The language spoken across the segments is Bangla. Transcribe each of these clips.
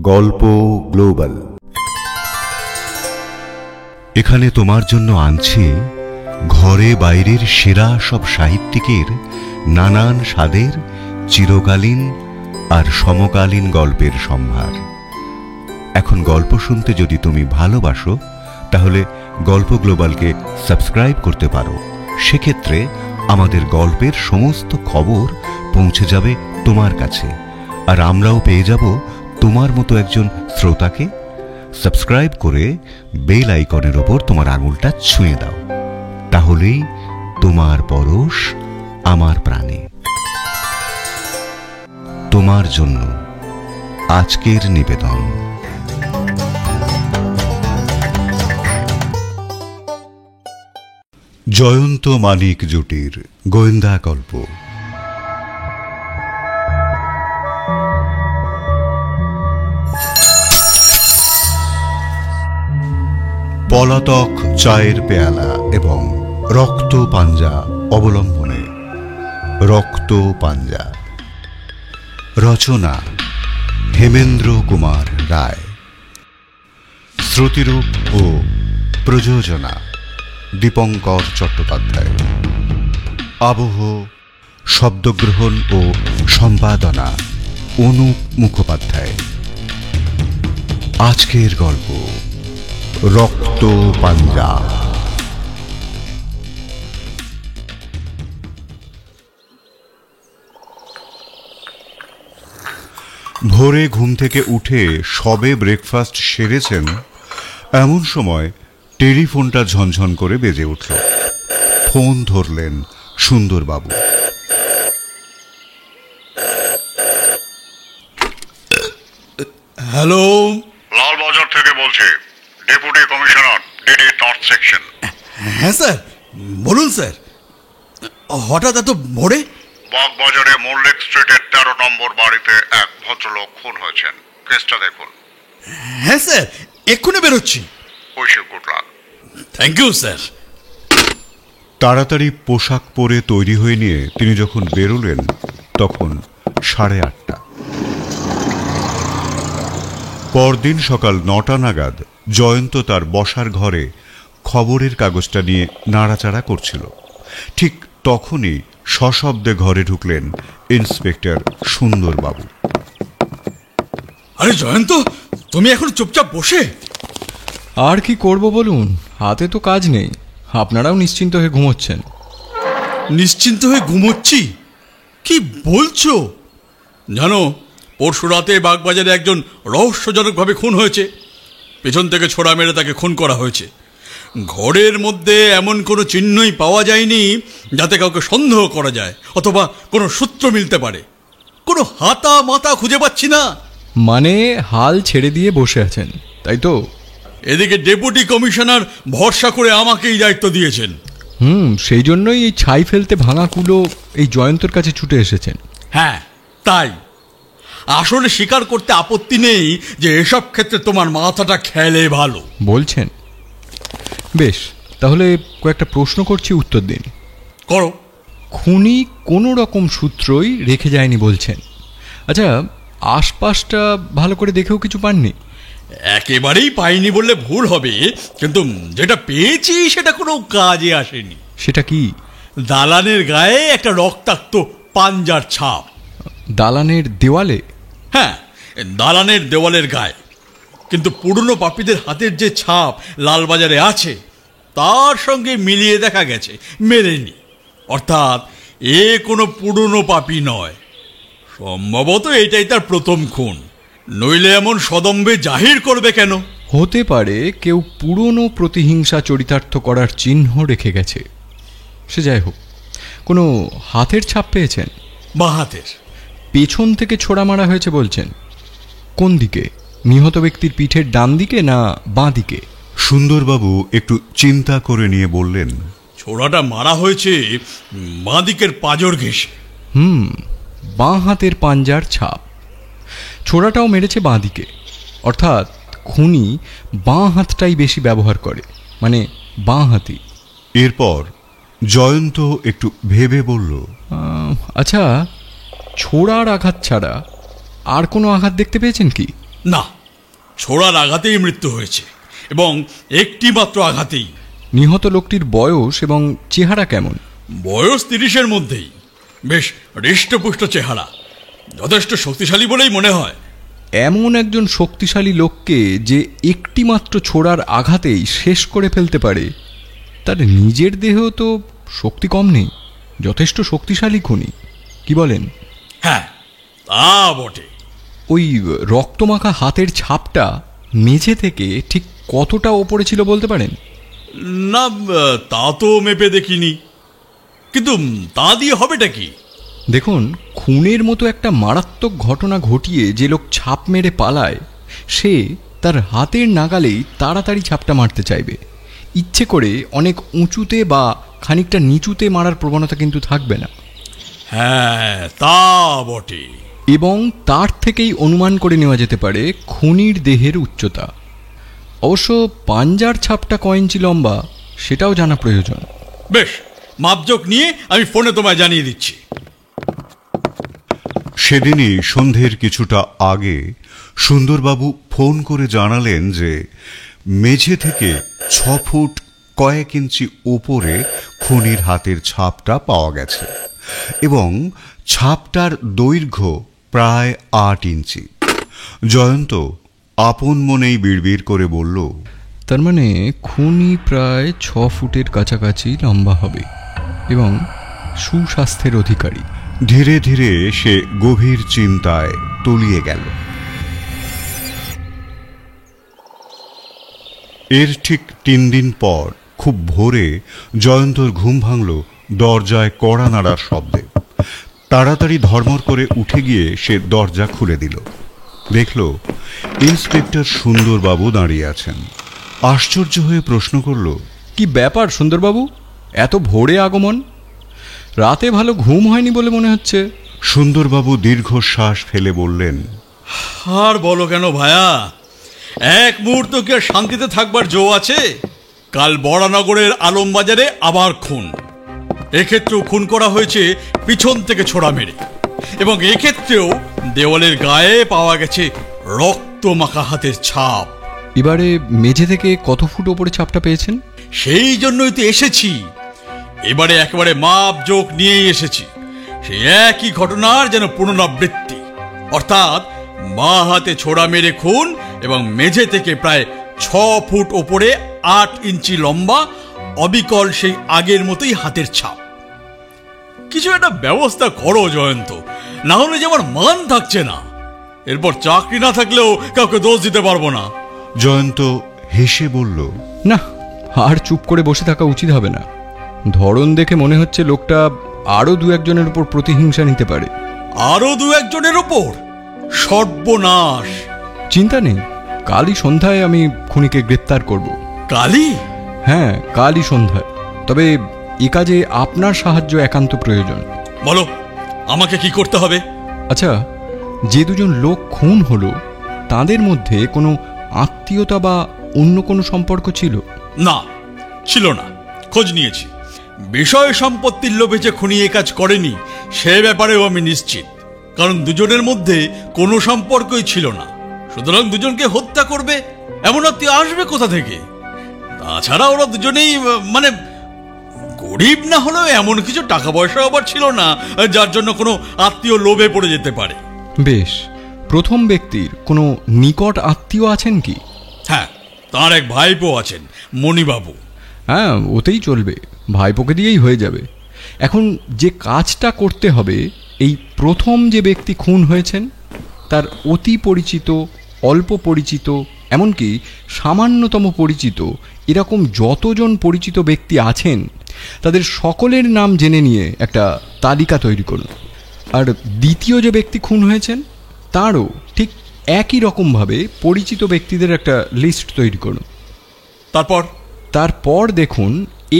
গল্প গ্লোবাল। এখানে তোমার জন্য আনছি ঘরে বাইরের সেরা সব সাহিত্যিকের নানান স্বাদের চিরকালীন আর সমকালীন গল্পের সম্ভার। এখন গল্প শুনতে যদি তুমি ভালোবাসো তাহলে গল্প গ্লোবালকে সাবস্ক্রাইব করতে পারো। সেক্ষেত্রে আমাদের গল্পের সমস্ত খবর পৌঁছে যাবে তোমার কাছে, আর আমরাও পেয়ে যাব তোমার মতো একজন শ্রোতাকে। সাবস্ক্রাইব করে বেল আইকনের ওপর তোমার আঙুলটা ছুঁয়ে দাও, তাহলেই তোমার পরশ আমার প্রাণে। তোমার জন্য আজকের নিবেদন। জয়ন্ত মানিক জুটির গোয়েন্দা গল্প। পলাতক চায়ের পেয়ালা এবং রক্ত পাঞ্জা অবলম্বনে। রক্ত পাঞ্জা। রচনা হেমেন্দ্র কুমার রায়। শ্রুতিরূপ ও প্রযোজনা দীপঙ্কর চট্টোপাধ্যায়। আবহ, শব্দগ্রহণ ও সম্পাদনা অনুপ মুখোপাধ্যায়। আজকের গল্প রক্ত পাঞ্জা। ভোরে ঘুম থেকে উঠে সবে ব্রেকফাস্ট সেরেছেন এমন সময় টেলিফোনটা ঝনঝন করে বেজে উঠল। ফোন ধরলেন সুন্দরবাবু। হ্যালো, লালবাজার থেকে বলছি, deputy commissioner, DD north section. হ্যাঁ স্যার, বলুন স্যার। হঠাৎ এত ভোরে? বাগবাজারে মল্লিক স্ট্রিটের 13 নম্বর বাড়িতে এক ভদ্রলোক খুন হয়েছেন। কেসটা দেখুন। হ্যাঁ স্যার, এক্ষুনি বেরোচ্ছি। Wish you good luck. Thank you sir. তাড়াতাড়ি পোশাক পরে তৈরি হয়ে নিয়ে তিনি যখন বেরোলেন তখন 8:30। পরদিন সকাল 9টা নাগাদ জয়ন্ত তার বসার ঘরে খবরের কাগজটা নিয়ে নাড়াচাড়া করছিল। ঠিক তখনই সশব্দে ঘরে ঢুকলেন ইন্সপেক্টর সুন্দরবাবু। আরে জয়ন্ত, তুমি এখন চুপচাপ বসে? আর কি করব বলুন, হাতে তো কাজ নেই। আপনারাও নিশ্চিন্ত হয়ে ঘুমোচ্ছেন। নিশ্চিন্ত হয়ে ঘুমোচ্ছি? কি বলছো? জানো, পরশু রাতে বাগবাজারে একজন রহস্যজনকভাবে খুন হয়েছে। পেছন থেকে ছোড়া মেরে তাকে খুন করা হয়েছে। ঘরের মধ্যে এমন কোনো চিহ্নই পাওয়া যায়নি যাতে কাউকে সন্দেহ করা যায় অথবা কোনো সূত্র মিলতে পারে। কোনো হাতা মাতা খুঁজে পাচ্ছি না। মানে হাল ছেড়ে দিয়ে বসে আছেন, তাই তো? এদিকে ডেপুটি কমিশনার ভরসা করে আমাকেই দায়িত্ব দিয়েছেন। সেই জন্যই এই ছাই ফেলতে ভাঙা কুলো এই জয়ন্তর কাছে ছুটে এসেছেন। হ্যাঁ, তাই। আসলে স্বীকার করতে আপত্তি নেই যে এসব ক্ষেত্রে তোমার মাথাটা খেলে ভালো। বলছেন? বেশ, তাহলে কয়েকটা প্রশ্ন করছি, উত্তর দিন। করো। খুনি কোনো রকম সূত্রই রেখে যায়নি বলছেন। আচ্ছা, আশপাশটা ভালো করে দেখেও কিছু পাননি? একেবারেই পাইনি বললে ভুল হবে, কিন্তু যেটা পেয়েছি সেটা কোনো কাজে আসেনি। সেটা কি? দালানের গায়ে একটা রক্তাক্ত পাঞ্জার ছাপ। দালানের দেওয়ালে? হ্যাঁ, দালানের দেওয়ালের গায়ে। কিন্তু পুরনো পাপীদের হাতের যে ছাপ লালবাজারে আছে তার সঙ্গে মিলিয়ে দেখা গেছে মেলেনি। অর্থাৎ এ কোনো পুরনো পাপী নয়। সম্ভবত এটাই তার প্রথম খুন, নইলে এমন সদম্ভে জাহির করবে কেন? হতে পারে কেউ পুরনো প্রতিহিংসা চরিতার্থ করার চিহ্ন রেখে গেছে। সে যাই হোক, কোনো হাতের ছাপ পেয়েছেন? বাঁ হাতের। পেছন থেকে ছোড়া মারা হয়েছে বলছেন? কোন দিকে? নিহত ব্যক্তির পিঠের ডান দিকে না বাঁ দিকে? সুন্দরবাবু একটু চিন্তা করে নিয়ে বললেন, ছোড়াটা মারা হয়েছে বাঁ দিকের পাঁজর ঘেঁষে। বাঁ হাতের পাঞ্জার ছাপ। ছোড়াটাও মেরেছে বাঁ দিকে, অর্থাৎ খুনি বাঁ হাতটাই বেশি ব্যবহার করে, মানে বাঁ হাতি। এরপর জয়ন্ত একটু ভেবে বলল, আচ্ছা, ছোড়ার আঘাত ছাড়া আর কোনো আঘাত দেখতে পেয়েছেন কি? না, ছোড়ার আঘাতেই মৃত্যু হয়েছে, এবং একটি মাত্র আঘাতেই। নিহত লোকটির বয়স এবং চেহারা কেমন? বয়স 30-এর মধ্যেই, বেশ হৃষ্টপুষ্ট চেহারা, যথেষ্ট শক্তিশালী বলেই মনে হয়। এমন একজন শক্তিশালী লোককে যে একটি মাত্র ছোড়ার আঘাতেই শেষ করে ফেলতে পারে, তার নিজের দেহেও তো শক্তি কম নেই, যথেষ্ট শক্তিশালী খুনি, কি বলেন? হ্যাঁ, তা বটে। ওই রক্তমাখা হাতের ছাপটা মেঝে থেকে ঠিক কতটা ওপরে ছিল বলতে পারেন? না, তা তো মেপে দেখিনি, কিন্তু তা দিয়ে হবেটা কি? দেখুন, খুনের মতো একটা মারাত্মক ঘটনা ঘটিয়ে যে লোক ছাপ মেরে পালায়, সে তার হাতের নাগালেই তাড়াতাড়ি ছাপটা মারতে চাইবে। ইচ্ছে করে অনেক উঁচুতে বা খানিকটা নিচুতে মারার প্রবণতা কিন্তু থাকবে না। হ্যাঁ, তা বটে। এবং তার থেকেই অনুমান করে নেওয়া যেতে পারে খুনির দেহের উচ্চতা। অবশ্য পাঞ্জার ছাপটা কয় ইঞ্চি লম্বা সেটাও জানা প্রয়োজন। বেশ, মাপজোক নিয়ে আমি ফোনে তোমায় জানিয়ে দিচ্ছি। সেদিনই সন্ধ্যের কিছুটা আগে সুন্দরবাবু ফোন করে জানালেন যে মেঝে থেকে 6 ফুট কয়েক ইঞ্চি উপরে খুনির হাতের ছাপটা পাওয়া গেছে, এবং ছাপটার দৈর্ঘ্য প্রায় 8 ইঞ্চি। জয়ন্ত আপন মনেই বিড়বিড় করে বলল, তার মানে খুনি প্রায় 6 ফুটের কাছাকাছি লম্বা হবে এবং সুস্বাস্থ্যের অধিকারী। ধীরে ধীরে সে গভীর চিন্তায় তলিয়ে গেল। এর ঠিক 3 দিন পর খুব ভোরে জয়ন্তর ঘুম ভাঙল দরজায় কড়া নাড়ার শব্দে। তাড়াতাড়ি ধর্মর করে উঠে গিয়ে সে দরজা খুলে দিল। দেখল ইন্সপেক্টর সুন্দরবাবু দাঁড়িয়ে আছেন। আশ্চর্য হয়ে প্রশ্ন করল, কি ব্যাপার সুন্দরবাবু, এত ভোরে আগমন? রাতে ভালো ঘুম হয়নি বলে মনে হচ্ছে। সুন্দরবাবু দীর্ঘশ্বাস ফেলে বললেন, আর বলো কেন ভায়া, এক মুহূর্ত কি আর শান্তিতে থাকবার জো আছে? কাল বড়ানগরের আলমবাজারে আবার খুন। এক্ষেত্রেও খুন করা হয়েছে পিছন থেকে ছোড়া মেরে, এবং এক্ষেত্রেও দেওয়ালের গায়ে পাওয়া গেছে রক্ত মাখা হাতের ছাপ। এবারে মেঝে থেকে কত ফুট ওপরে ছাপটা পেয়েছেন? সেই জন্যই তো এসেছি, এবারে একেবারে মাপ জোক নিয়েই এসেছি। সেই একই ঘটনার যেন পুনরাবৃত্তি, অর্থাৎ বাঁ হাতে ছোড়া মেরে খুন, এবং মেঝে থেকে প্রায় 6 ফুট ওপরে 8 ইঞ্চি লম্বা অবিকল সেই আগের মতোই হাতের ছাপ। কিছু একটা ব্যবস্থা করো জয়ন্ত, না হলে যে আমার মান থাকছে না। এরপর চাকরি না থাকলেও কাউকে দোষ দিতে পারবো না। জয়ন্ত হেসে বলল, না, আর চুপ করে বসে থাকা উচিত হবে না। ধরন দেখে মনে হচ্ছে লোকটা আরো 2-1 জনের উপর প্রতিহিংসা নিতে পারে। আরো 2-1 জনের উপর? সর্বনাশ! চিন্তা নেই, কালই সন্ধ্যায় আমি খুনিকে গ্রেপ্তার করব। কালই? হ্যাঁ, কালই সন্ধ্যায়। তবে এ কাজে আপনার সাহায্য একান্ত প্রয়োজন। বলো, আমাকে কি করতে হবে? আচ্ছা, যে 2 জন লোক খুন হলো তাদের মধ্যে কোনো আত্মীয়তা বা অন্য কোনো সম্পর্ক ছিল? না, ছিল না। খোঁজ নিয়েছি। বিষয় সম্পত্তির লোভে যে খুনি এ কাজ করেনি সে ব্যাপারেও আমি নিশ্চিত, কারণ 2 জনের মধ্যে কোনো সম্পর্কই ছিল না। সুতরাং 2 জনকে হত্যা করবে এমন আত্মীয় আসবে কোথা থেকে? তাছাড়া ওরা 2 জনেই মানে গরিব না হলেও এমন কিছু টাকা পয়সা আবার ছিল না যার জন্য কোনো আত্মীয় লোভে পড়ে যেতে পারে। বেশ, প্রথম ব্যক্তির কোনো নিকট আত্মীয় আছেন কি? হ্যাঁ, তার এক ভাইপো আছেন, মণিবাবু। হ্যাঁ, ওতেই চলবে, ভাইপোকে দিয়েই হয়ে যাবে। এখন যে কাজটা করতে হবে, এই প্রথম যে ব্যক্তি খুন হয়েছেন তার অতি পরিচিত, অল্প পরিচিত, এমনকি সামান্যতম পরিচিত, এরকম যতজন পরিচিত ব্যক্তি আছেন তাদের সকলের নাম জেনে নিয়ে একটা তালিকা তৈরি করুন। আর দ্বিতীয় যে ব্যক্তি খুন হয়েছেন তারও ঠিক একই রকমভাবে পরিচিত ব্যক্তিদের একটা লিস্ট তৈরি করুন। তারপর দেখুন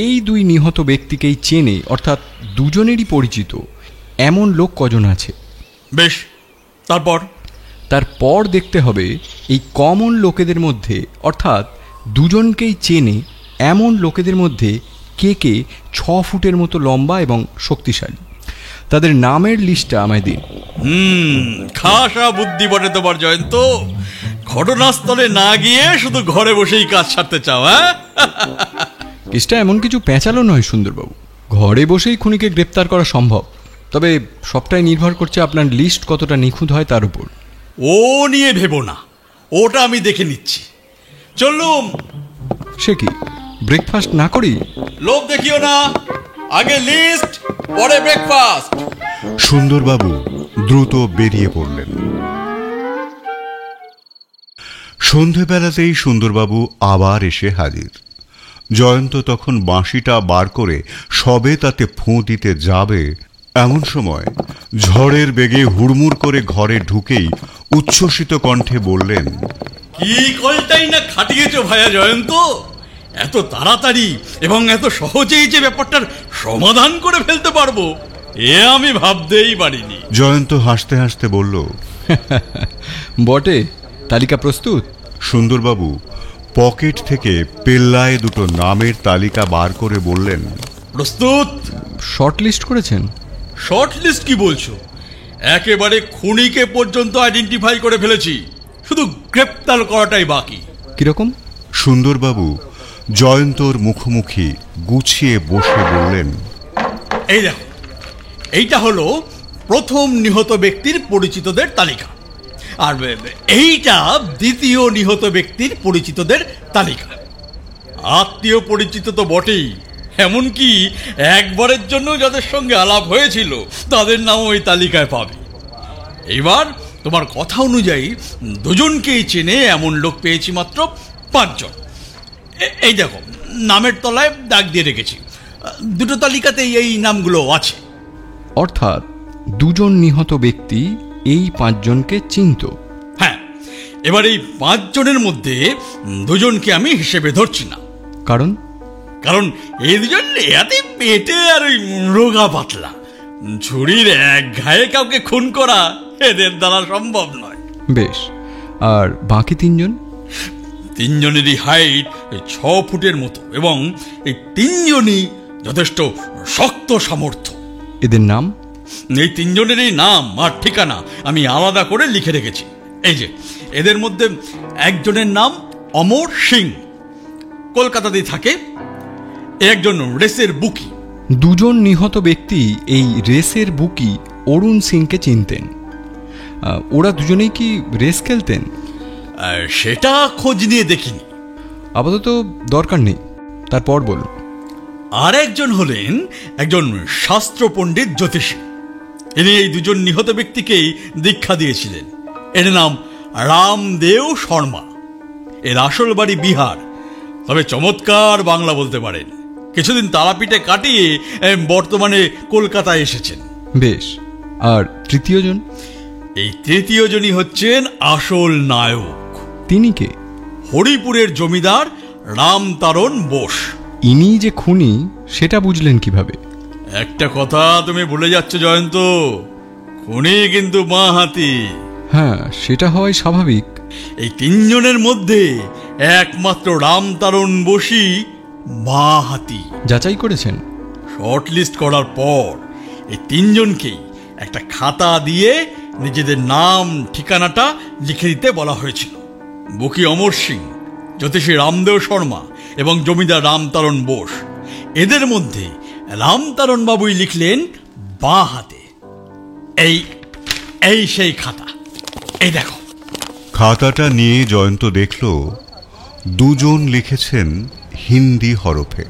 এই 2 নিহত ব্যক্তিকেই চেনে, অর্থাৎ 2 জনেরই পরিচিত এমন লোক কজন আছে। বেশ, তারপর দেখতে হবে এই কমন লোকেদের মধ্যে, অর্থাৎ 2 জনকেই চেনে এমন লোকেদের মধ্যে কে কে 6 ফুটের মতো লম্বা এবং শক্তিশালী। তাদের নামের লিস্টটা আমায় দিন। খাসা বুদ্ধি বটে তোমার জয়ন্ত। ঘটনাস্থলে না গিয়ে শুধু ঘরে বসেই কাজ সারতে চাও, হ্যাঁ? কেসটা এমন কিছু পেঁচালো নয় সুন্দরবাবু, ঘরে বসেই খুনিকে গ্রেপ্তার করা সম্ভব, তবে সবটাই নির্ভর করছে আপনার লিস্ট কতটা নিখুঁত হয় তার উপর। ও নিয়ে ভেবো না, ওটা আমি দেখে নিচ্ছি। চললুম। সে কি, ব্রেকফাস্ট না করি? লোভ দেখিও না, আগে লিস্ট পরে ব্রেকফাস্ট। সুন্দরবাবু দ্রুত বেরিয়ে পড়লেন। সন্ধেবেলাতেই সুন্দরবাবু আবার এসে হাজির। জয়ন্ত তখন বাঁশিটা বার করে সবে তাতে ফুঁ দিতে যাবে, এমন সময় ঝড়ের বেগে হুড়মুড় করে ঘরে ঢুকেই উচ্ছ্বসিত কণ্ঠে বললেন, কি কলটাই না খাটিয়েছো ভাইয়া জয়ন্ত! এত তাড়াতাড়ি এবং এত সহজেই যে ব্যাপারটার সমাধান করে ফেলতে পারবো এ আমি ভাবতেই পারিনি। জয়ন্ত হাসতে হাসতে বলল, বটে, তালিকা প্রস্তুত? সুন্দরবাবু পকেট থেকে পেল্লায় দুটো নামের তালিকা বার করে বললেন, প্রস্তুত। শর্ট লিস্ট করেছেন? শর্ট লিস্ট কি বলছো? একেবারে খুনিকে পর্যন্ত আইডেন্টিফাই করে ফেলেছি, শুধু গ্রেপ্তার করাটাই বাকি। কিরকম? সুন্দরবাবু জয়ন্তর মুখোমুখি গুছিয়ে বসে বললেন, এই দেখো, এইটা হলো প্রথম নিহত ব্যক্তির পরিচিতদের তালিকা, আর এইটা দ্বিতীয় নিহত ব্যক্তির পরিচিতদের তালিকা। আত্মীয় পরিচিত তো বটেই, এমনকি একবারের জন্য যাদের সঙ্গে আলাপ হয়েছিল তাদের নামও এই তালিকায় পাবে। এবার তোমার কথা অনুযায়ী দুজনকেই চেনে এমন লোক পেয়েছি মাত্র 5 জন। এই দেখো, নামের তলায় দাগ দিয়ে রেখেছি, দুটো তালিকাতেই এই নামগুলো আছে। অর্থাৎ দুজন নিহত ব্যক্তি এই 5 জনকে চিনত? হ্যাঁ, এবার এই 5 জনের মধ্যে দুজনকে আমি হিসেবে ধরছি না। কারণ? কারণ এই দুজন এতে পেটে আর ওই রোগা পাতলা, ছুরির এক ঘায়ে কাউকে খুন করা এদের দ্বারা সম্ভব নয়। বেশ, আর বাকি 3 জন? 3 জনেরই হাইট 6 ফুটের মতো এবং এই 3 জনই যথেষ্ট শক্ত সামর্থ্য। এদের নাম? এই 3 জনেরই নাম আর ঠিকানা আমি আলাদা করে লিখে রেখেছি। এই যে, এদের মধ্যে একজনের নাম অমর সিং, কলকাতাতেই থাকে, একজন রেসের বুকি। 2 জন নিহত ব্যক্তি এই রেসের বুকি অরুণ সিংকে চিনতেন। ওরা দুজনেই কি রেস খেলতেন? সেটা খোঁজ নিয়ে দেখিনি, আপাতত দরকার নেই, তারপর বলুন। আর একজন হলেন একজন শাস্ত্র পণ্ডিত জ্যোতিষী। ইনি এই 2 জন নিহত ব্যক্তিকেই দীক্ষা দিয়েছিলেন। এর নাম রামদেও শর্মা। এর আসল বাড়ি বিহার, তবে চমৎকার বাংলা বলতে পারেন। কিছুদিন তারাপীঠে কাটিয়ে বর্তমানে কলকাতায় এসেছেন। বেশ, আর তৃতীয় জন? এই তৃতীয় জনই হচ্ছেন আসল নায়ক। তিনি কে? হরিপুরের জমিদার রামতারণ বোস। ইনি যে খুনি সেটা বুঝলেন কিভাবে? একটা কথা তুমি ভুলে যাচ্ছ জয়ন্ত, খুনি কিন্তু বাঁ হাতি। হ্যাঁ, সেটা হওয়াই স্বাভাবিক। এই 3 জনের মধ্যে একমাত্র রামতারণ বোসই বাঁ হাতি। যাচাই করেছেন? শর্ট লিস্ট করার পর এই 3 জনকেই একটা খাতা দিয়ে নিজেদের নাম ঠিকানাটা লিখে দিতে বলা হয়েছিল। বুকি অমর সিং, জ্যোতিষী রামদেও শর্মা এবং জমিদার রামতারণ বোস, এদের মধ্যে রামতারণ বাবুই লিখলেন বাঁ হাতে। এই সেই খাতা, এই দেখো। খাতাটা নিয়ে জয়ন্ত দেখল 2 জন লিখেছেন হিন্দি হরফে,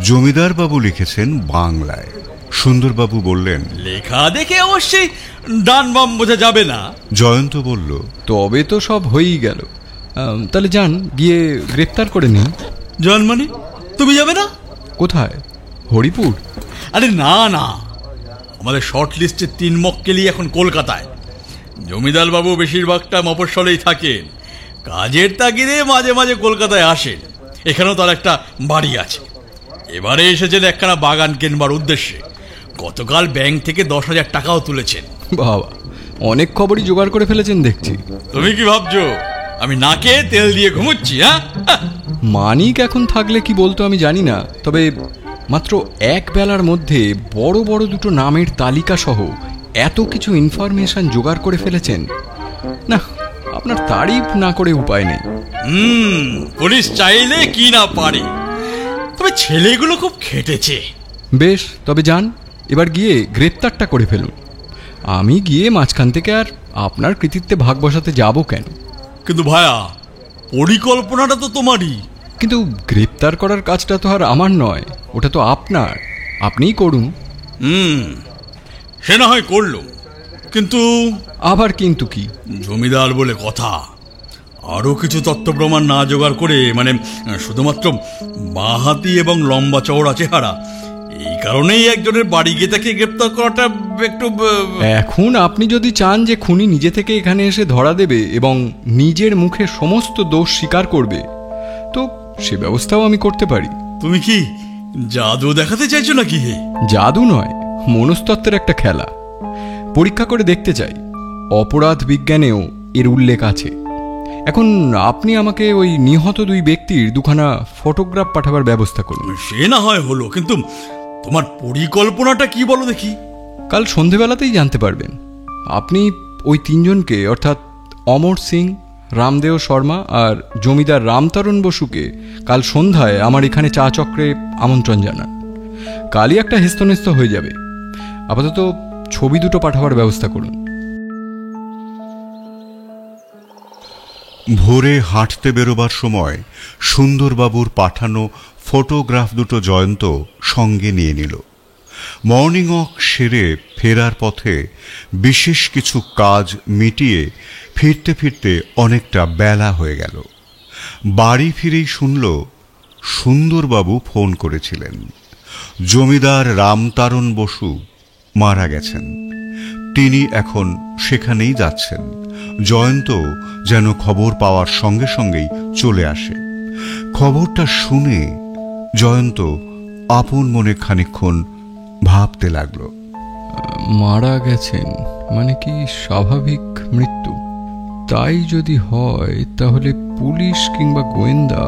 জমিদার বাবু লিখেছেন বাংলায়। সুন্দরবাবু বললেন, লেখা দেখে অবশ্যই ডান বাম বোঝা যাবে না। জয়ন্ত বলল, তবে তো সব হয়েই গেল। তাহলে যান, গিয়ে গ্রেপ্তার করে নিন। জন মানে তুমি যাবে না? কোথায়? হরিপুর? আরে না না, আমাদের শর্ট লিস্টের 3 মক্কেলই এখন কলকাতায়। জমিদার বাবু বেশিরভাগটা মফস্বলেই থাকেন, কাজের তাগিদে মাঝে মাঝে কলকাতায় আসেন। এখানেও তার একটা বাড়ি আছে। এবারে এসেছেন একখানা বাগান কেনবার উদ্দেশ্যে। গতকাল ব্যাংক থেকে 10,000 টাকাও তুলেছেন। বাবা, অনেক খবরই জোগাড় করে ফেলেছেন দেখছি। তুমি কি ভাবছো আমি নাকে তেল দিয়ে ঘুমোচ্ছি? হ্যাঁ, মানিক এখন থাকলে কি বলতো আমি জানি না, তবে মাত্র 1 বেলার মধ্যে বড় বড় 2 নামের তালিকা সহ এত কিছু ইনফরমেশন জোগাড় করে ফেলেছেন। না, আপনার তারিফ না করে উপায় নেই। পুলিশ চাইলে কি না পারে, তবে ছেলেগুলো খুব খেটেছে। বেশ, তবে যান, এবার গিয়ে গ্রেপ্তারটা করে ফেলুন। আমি গিয়ে মাঝখান থেকে আর আপনার কৃতিত্বে ভাগ বসাতে যাব কেন? কিন্তু ভায়া, পরিকল্পনাটা তো তোমারই। কিন্তু গ্রেপ্তার করার কাজটা তো আর আমার নয়, ওটা তো আপনার, আপনিই করুন। সে না হয় করলো, কিন্তু আবার কিন্তু কি? জমিদার বলে কথা, আরো কিছু তথ্য প্রমাণ না জোগাড় করে, মানে শুধুমাত্র বাঁহাতি এবং লম্বা চওড়া চেহারা, এই কারণেই একজনের বাড়ি গিয়ে তাকে গ্রেপ্তার করাটা একটু। এখন আপনি যদি চান যে খুনি নিজে থেকে এখানে এসে ধরা দেবে এবং নিজের মুখে সমস্ত দোষ স্বীকার করবে, তো সে ব্যবস্থাও আমি করতে পারি। তুমি কি জাদু দেখাতে চাইছো নাকি? জাদু নয়, মনস্তত্ত্বের একটা খেলা। পরীক্ষা করে দেখতে চাই, অপরাধ বিজ্ঞানেও এর উল্লেখ আছে। এখন আপনি আমাকে ওই নিহত দুই ব্যক্তির দুখানা ফটোগ্রাফ পাঠাবার ব্যবস্থা করুন। সে না হয় হলো, কিন্তু তোমার পরিকল্পনাটা কি বলো দেখি। কাল সন্ধেবেলাতেই জানতে পারবেন। আপনি ওই তিনজনকে, অর্থাৎ অমর সিং, রামদেও শর্মা আর জমিদার রামতরণ বসুকে কাল সন্ধ্যায় আমার এখানে চা চক্রে আমন্ত্রণ জানান। কালই একটা হেস্তনেস্ত হয়ে যাবে। আপাতত ছবি দুটো পাঠাবার ব্যবস্থা করুন। ভোরে হাঁটতে বেরোবার সময় সুন্দরবাবুর পাঠানো ফটোগ্রাফ দুটো জয়ন্ত সঙ্গে নিয়ে নিল। মর্নিং ওয়াক সেরে ফেরার পথে বিশেষ কিছু কাজ মিটিয়ে ফিরতে ফিরতে অনেকটা বেলা হয়ে গেল। বাড়ি ফিরেই শুনল সুন্দরবাবু ফোন করেছিলেন। জমিদার রামতারণ বসু মারা গেছেন। তিনি এখন সেখানেই যাচ্ছেন। জয়ন্ত যেন খবর পাওয়ার সঙ্গে সঙ্গেই চলে আসে। খবরটা শুনে জয়ন্ত আপন মনে খানিকক্ষণ ভাবতে লাগল। মারা গেছেন মানে কি স্বাভাবিক মৃত্যু? তাই যদি হয় তাহলে পুলিশ কিংবা গোয়েন্দা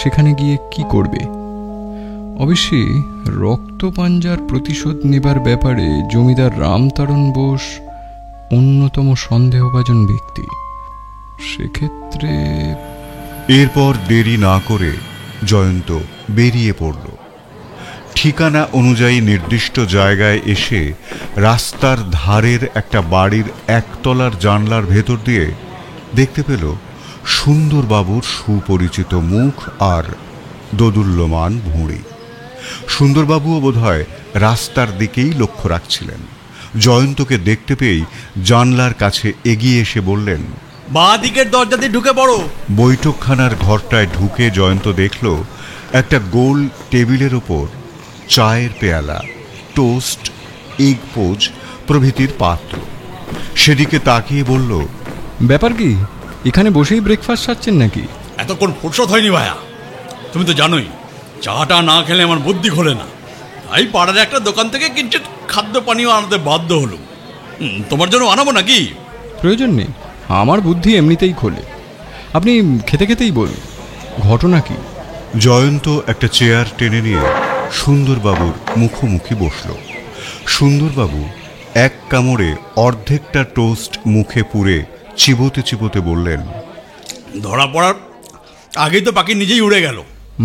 সেখানে গিয়ে কি করবে? অবশ্যই রক্তপাঞ্জার প্রতিশোধ নেবার ব্যাপারে জমিদার রামতারণ বোস অন্যতম সন্দেহভাজন ব্যক্তি। সেক্ষেত্রে এরপর দেরি না করে জয়ন্ত বেরিয়ে পড়ল। ঠিকানা অনুযায়ী নির্দিষ্ট জায়গায় এসে রাস্তার ধারের একটা বাড়ির একতলার জানলার ভেতর দিয়ে দেখতে পেল সুন্দরবাবুর সুপরিচিত মুখ আর দোদুল্যমান ভুঁড়ি। সুন্দরবাবুও বোধহয় রাস্তার দিকেই লক্ষ্য রাখছিলেন। জয়ন্তকে দেখতে পেয়েই জানলার কাছে এগিয়ে এসে বললেন, বাঁ দিকের দরজা দিয়ে ঢুকে পড়ো। বৈঠকখানার ঘরটায় ঢুকে জয়ন্ত দেখল একটা গোল টেবিলের ওপর চায়ের পেয়ালা, টোস্ট, এগ পোজ প্রভৃতির পাত্র। সেদিকে তাকিয়ে বলল, ব্যাপার কি? এখানে বসেই ব্রেকফাস্ট সারছেন নাকি? এতক্ষণ ফুরসত হয়নি ভাইয়া। তুমি তো জানোই চাটা না খেলে আমার বুদ্ধি খোলে না। তাই পাড়ার একটা দোকান থেকে কিঞ্চিৎ খাদ্য পানীয় আনাতে বাধ্য হলো। তোমার জন্য আনাবো নাকি? প্রয়োজন নেই, আমার বুদ্ধি এমনিতেই খোলে। আপনি খেতে খেতেই বলুন, ঘটনা কি? জয়ন্ত একটা চেয়ার টেনে নিয়ে সুন্দরবাবুর মুখোমুখি বসল। সুন্দরবাবু এক কামড়ে অর্ধেকটা টোস্ট মুখে পুরে চিবোতে চিবোতে বললেন, ধরা পড়ার আগেই তো পাখি নিজেই উড়ে গেল।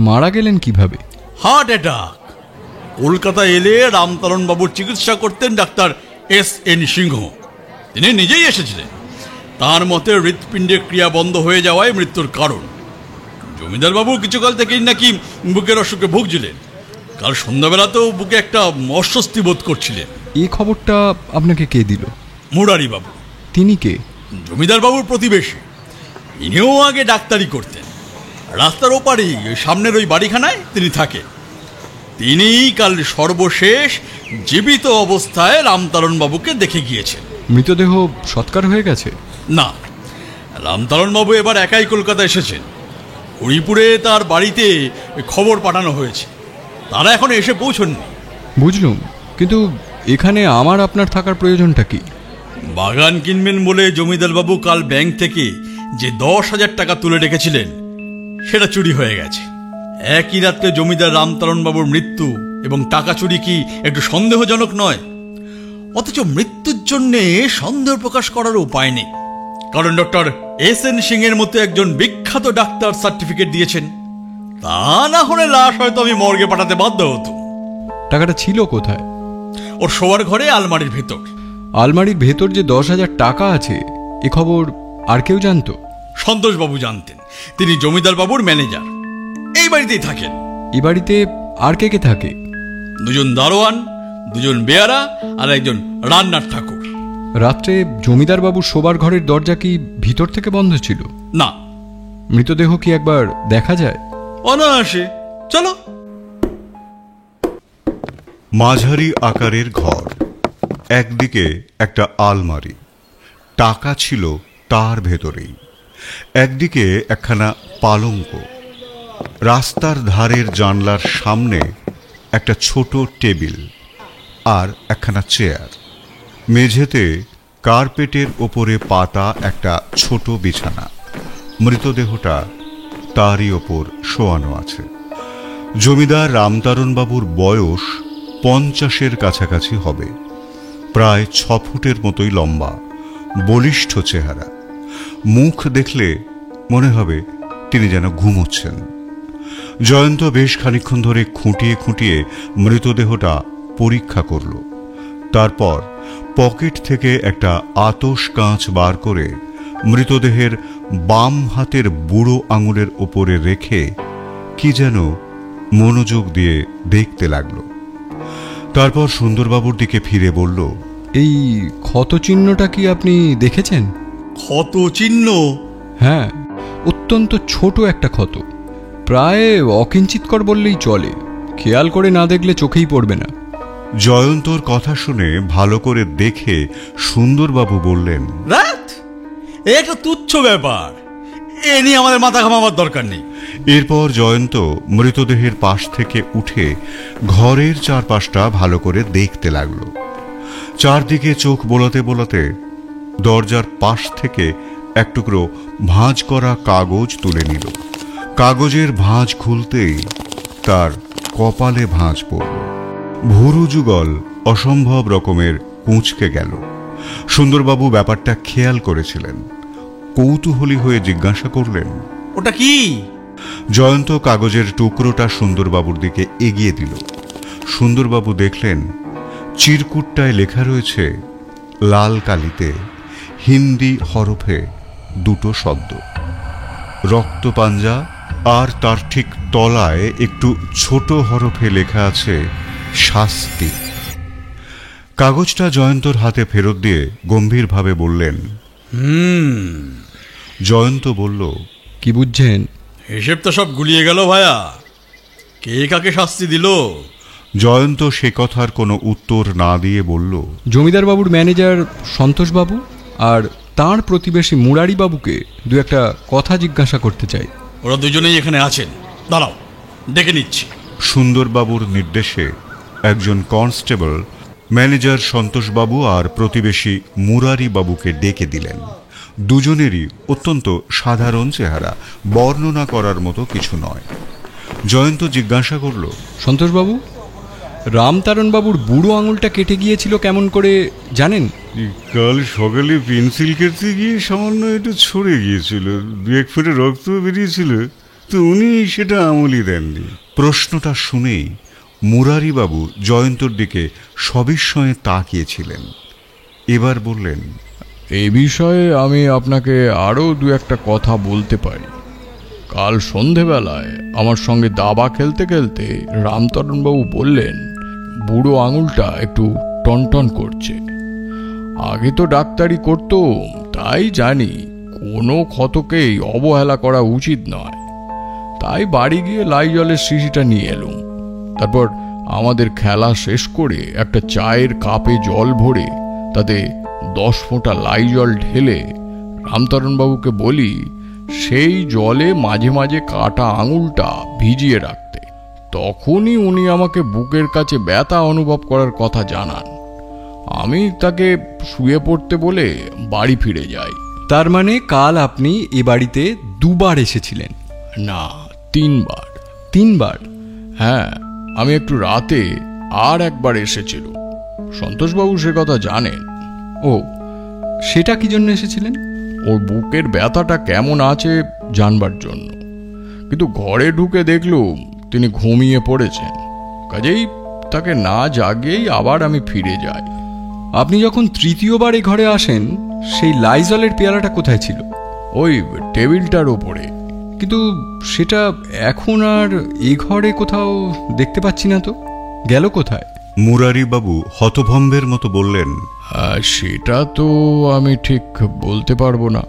মারা গেলেন কিভাবে? Heart attack. কলকাতা এলে রামতারণ বাবুর চিকিৎসা করতেন ডাক্তার S.N. সিংহ। তিনি নিজেই এসেছিলেন। তার মতে হৃৎপিণ্ডের ক্রিয়া বন্ধ হয়ে যাওয়ায় মৃত্যুর কারণ। জমিদার বাবু কিছুকাল থেকেই নাকি বুকের অসুখে ভুগছিলেন। কাল সন্ধ্যাবেলাতেও বুকে একটা অস্বস্তি বোধ করছিলেন। এই খবরটা আপনাকে কে দিল? মুরারি বাবু। তিনি কে? জমিদার বাবুর প্রতিবেশী। ইনিও আগে ডাক্তারি করতেন। রাস্তার ওপারেই ওই সামনের ওই বাড়িখানায় তিনি থাকেন। তিনিই কাল সর্বশেষ জীবিত অবস্থায় রামতারণ বাবুকে দেখে গিয়েছেন। মৃতদেহ সৎকার হয়ে গেছে? না, রামতারণ বাবু এবার একাই কলকাতা এসেছেন। হরিপুরে তার বাড়িতে খবর পাঠানো হয়েছে। তারা এখন এসে পৌঁছননি। বুঝলুম, কিন্তু এখানে আমার আপনার থাকার প্রয়োজনটা কি? বাগান কিনবেন বলে জমিদার বাবু কাল ব্যাংক থেকে যে 10,000 টাকা তুলে রেখেছিলেন সেটা চুরি হয়ে গেছে। একই রাত্রে জমিদার রামতারণ বাবুর মৃত্যু এবং টাকা চুরি কি একটু সন্দেহজনক নয়? অথচ মৃত্যুর জন্যে সন্দেহ প্রকাশ করার উপায় নেই, কারণ ডক্টর SN সিং এর মতো একজন বিখ্যাত ডাক্তার সার্টিফিকেট দিয়েছেন, তা না হলে লাশ হয়তো আমি মর্গে পাঠাতে বাধ্য হতো। টাকাটা ছিল কোথায়? ওর শোয়ার ঘরে আলমারির ভেতর। আলমারির ভেতর যে 10,000 টাকা আছে, এ খবর আর কেউ জানতো? সন্তোষবাবু জানতেন, তিনি জমিদার বাবুর ম্যানেজার, এই বাড়িতেই থাকেন। এ বাড়িতে আর কে কে থাকে? 2জন দারোয়ান, 2জন বেয়ারা আর একজন রান্নার ঠাকুর। রাত্রে জমিদার বাবুর শোবার ঘরের দরজা কি ভিতর থেকে বন্ধ ছিল? না। মৃতদেহ কি একবার দেখা যায়? অনায়াসে, চলো। মাঝারি আকারের ঘর, একদিকে একটা আলমারি, টাকা ছিল তার ভেতরেই, একদিকে একখানা পালঙ্ক, রাস্তার ধারের জানলার সামনে একটা ছোট টেবিল আর একখানা চেয়ার, মেঝেতে কার্পেটের ওপরে পাতা একটা ছোট বিছানা, মৃতদেহটা তারই ওপর শোয়ানো আছে। জমিদার রামতারণবাবুর বয়স 50-এর কাছাকাছি হবে, প্রায় 6 ফুটের মতোই লম্বা, বলিষ্ঠ চেহারা। মুখ দেখলে মনে হবে তিনি যেন ঘুমোচ্ছেন। জয়ন্ত বেশ খানিকক্ষণ ধরে খুঁটিয়ে খুঁটিয়ে মৃতদেহটা পরীক্ষা করল। তারপর পকেট থেকে একটা আতশ কাঁচ বার করে মৃতদেহের বাম হাতের বুড়ো আঙুলের ওপরে রেখে কি যেন মনোযোগ দিয়ে দেখতে লাগলো। তারপর সুন্দরবাবুর দিকে ফিরে বলল, এই ক্ষতচিহ্নটা কি আপনি দেখেছেন? ক্ষত চিহ্ন? হ্যাঁ, অত্যন্ত ছোট একটা ক্ষত, প্রায় অকিঞ্চিতকর বললেই চলে, খেয়াল করে না দেখলে চোখেই পড়বে না। জয়ন্তর কথা শুনে ভালো করে দেখে সুন্দরবাবু বললেন, রাত, একটা তুচ্ছ ব্যাপার, এ নিয়ে আমাদের মাথা ঘামাবার দরকার নেই। এরপর জয়ন্ত মৃতদেহের পাশ থেকে উঠে ঘরের চারপাশটা ভালো করে দেখতে লাগলো। চারদিকে চোখ বোলাতে বোলাতে দরজার পাশ থেকে এক টুকরো ভাঁজ করা কাগজ তুলে নিল। কাগজের ভাঁজ খুলতেই তার কপালে ভাঁজ পড়ল। ভুরু যুগল অসম্ভব রকমের কুঁচকে গেল। সুন্দরবাবু ব্যাপারটা খেয়াল করেছিলেন, কৌতূহলী হয়ে জিজ্ঞাসা করলেন, ওটা কি? জয়ন্ত কাগজের টুকরোটা সুন্দরবাবুর দিকে এগিয়ে দিল। সুন্দরবাবু দেখলেন চিরকুটটায় লেখা রয়েছে লাল কালিতে হিন্দি হরফে 2টো শব্দ, রক্তপাঞ্জা, আর তার ঠিক তলায় একটু ছোট হরফে লেখা আছে শাস্তি। কাগজটা জয়ন্তর হাতে ফেরত দিয়ে গম্ভীরভাবে বললেন, জয়ন্ত বলল, কি বুঝছেন? হিসেব তো সব গুলিয়ে গেল ভায়া, কে কাকে শাস্তি দিল? জয়ন্ত সে কথার কোনো উত্তর না দিয়ে বলল, জমিদার বাবুর ম্যানেজার সন্তোষবাবু আর তাঁর প্রতিবেশী মুরারিবাবুকে 2-একটা কথা জিজ্ঞাসা করতে চাই। ওরা দুজনেই এখানে আছেন, দাঁড়াও, ডেকে নিচ্ছি। সুন্দরবাবুর নির্দেশে একজন কনস্টেবল ম্যানেজার সন্তোষবাবু আর প্রতিবেশী মুরারিবাবুকে ডেকে দিলেন। দুজনেরই অত্যন্ত সাধারণ চেহারা, বর্ণনা করার মতো কিছু নয়। জয়ন্ত জিজ্ঞাসা করল, সন্তোষবাবু, রামতারণবাবুর বুড়ো আঙুলটা কেটে গিয়েছিল কেমন করে জানেন? কাল সকালে পেন্সিল কেটে গিয়ে সামান্য একটু ছড়ে গিয়েছিল, 2-1 ফোঁটা রক্ত বেরিয়েছিল, তো উনি সেটা আমলই দেননি। প্রশ্নটা শুনেই মুরারিবাবু জয়ন্তর দিকে সবিস্ময়ে তাকিয়েছিলেন। এবার বললেন, এই বিষয়ে আমি আপনাকে আরও 2-একটা কথা বলতে পারি। কাল সন্ধেবেলায় আমার সঙ্গে দাবা খেলতে খেলতে রামতরণবাবু বললেন বুড়ো আঙুলটা একটু টনটন করছে। আগে তো ডাক্তারি করতাম, তাই জানি কোনো ক্ষতকেই অবহেলা করা উচিত নয়। তাই বাড়ি গিয়ে লাইজলের শিশিটা নিয়ে এলুম। তারপর আমাদের খেলা শেষ করে একটা চায়ের কাপে জল ভরে তাতে 10 ফোঁটা লাইজল ঢেলে রামতরণবাবুকে বলি সেই জলে মাঝে মাঝে কাটা আঙুলটা ভিজিয়ে রাখতে। তখনই উনি আমাকে বুকের কাছে ব্যথা অনুভব করার কথা জানান। আমি তাকে শুয়ে পড়তে বলে বাড়ি ফিরে যাই। তার মানে কাল আপনি এ বাড়িতে 2 বার এসেছিলেন? না, 3 বার। 3 বার? হ্যাঁ, আমি একটু রাতে আর একবার এসেছিল। সন্তোষবাবু সে কথা জানেন। ও, সেটা কি জন্য এসেছিলেন? ওর বুকের ব্যথাটা কেমন আছে জানবার জন্য, কিন্তু ঘরে ঢুকে দেখলুম তিনি ঘুমিয়ে পড়েছেন। কাজেই তাকে না জাগিয়েই আবার আমি ফিরে যাই। আপনি যখন তৃতীয়বার এই ঘরে আসেন, সেই লাইজলের পেয়ালাটা কোথায় ছিল? ওই টেবিলটার ওপরে। কিন্তু সেটা এখন আর এ ঘরে কোথাও দেখতে পাচ্ছি না তো, গেল কোথায়? মুরারিবাবু হতভম্বের মতো বললেন, সেটা তো আমি ঠিক বলতে পারবো না।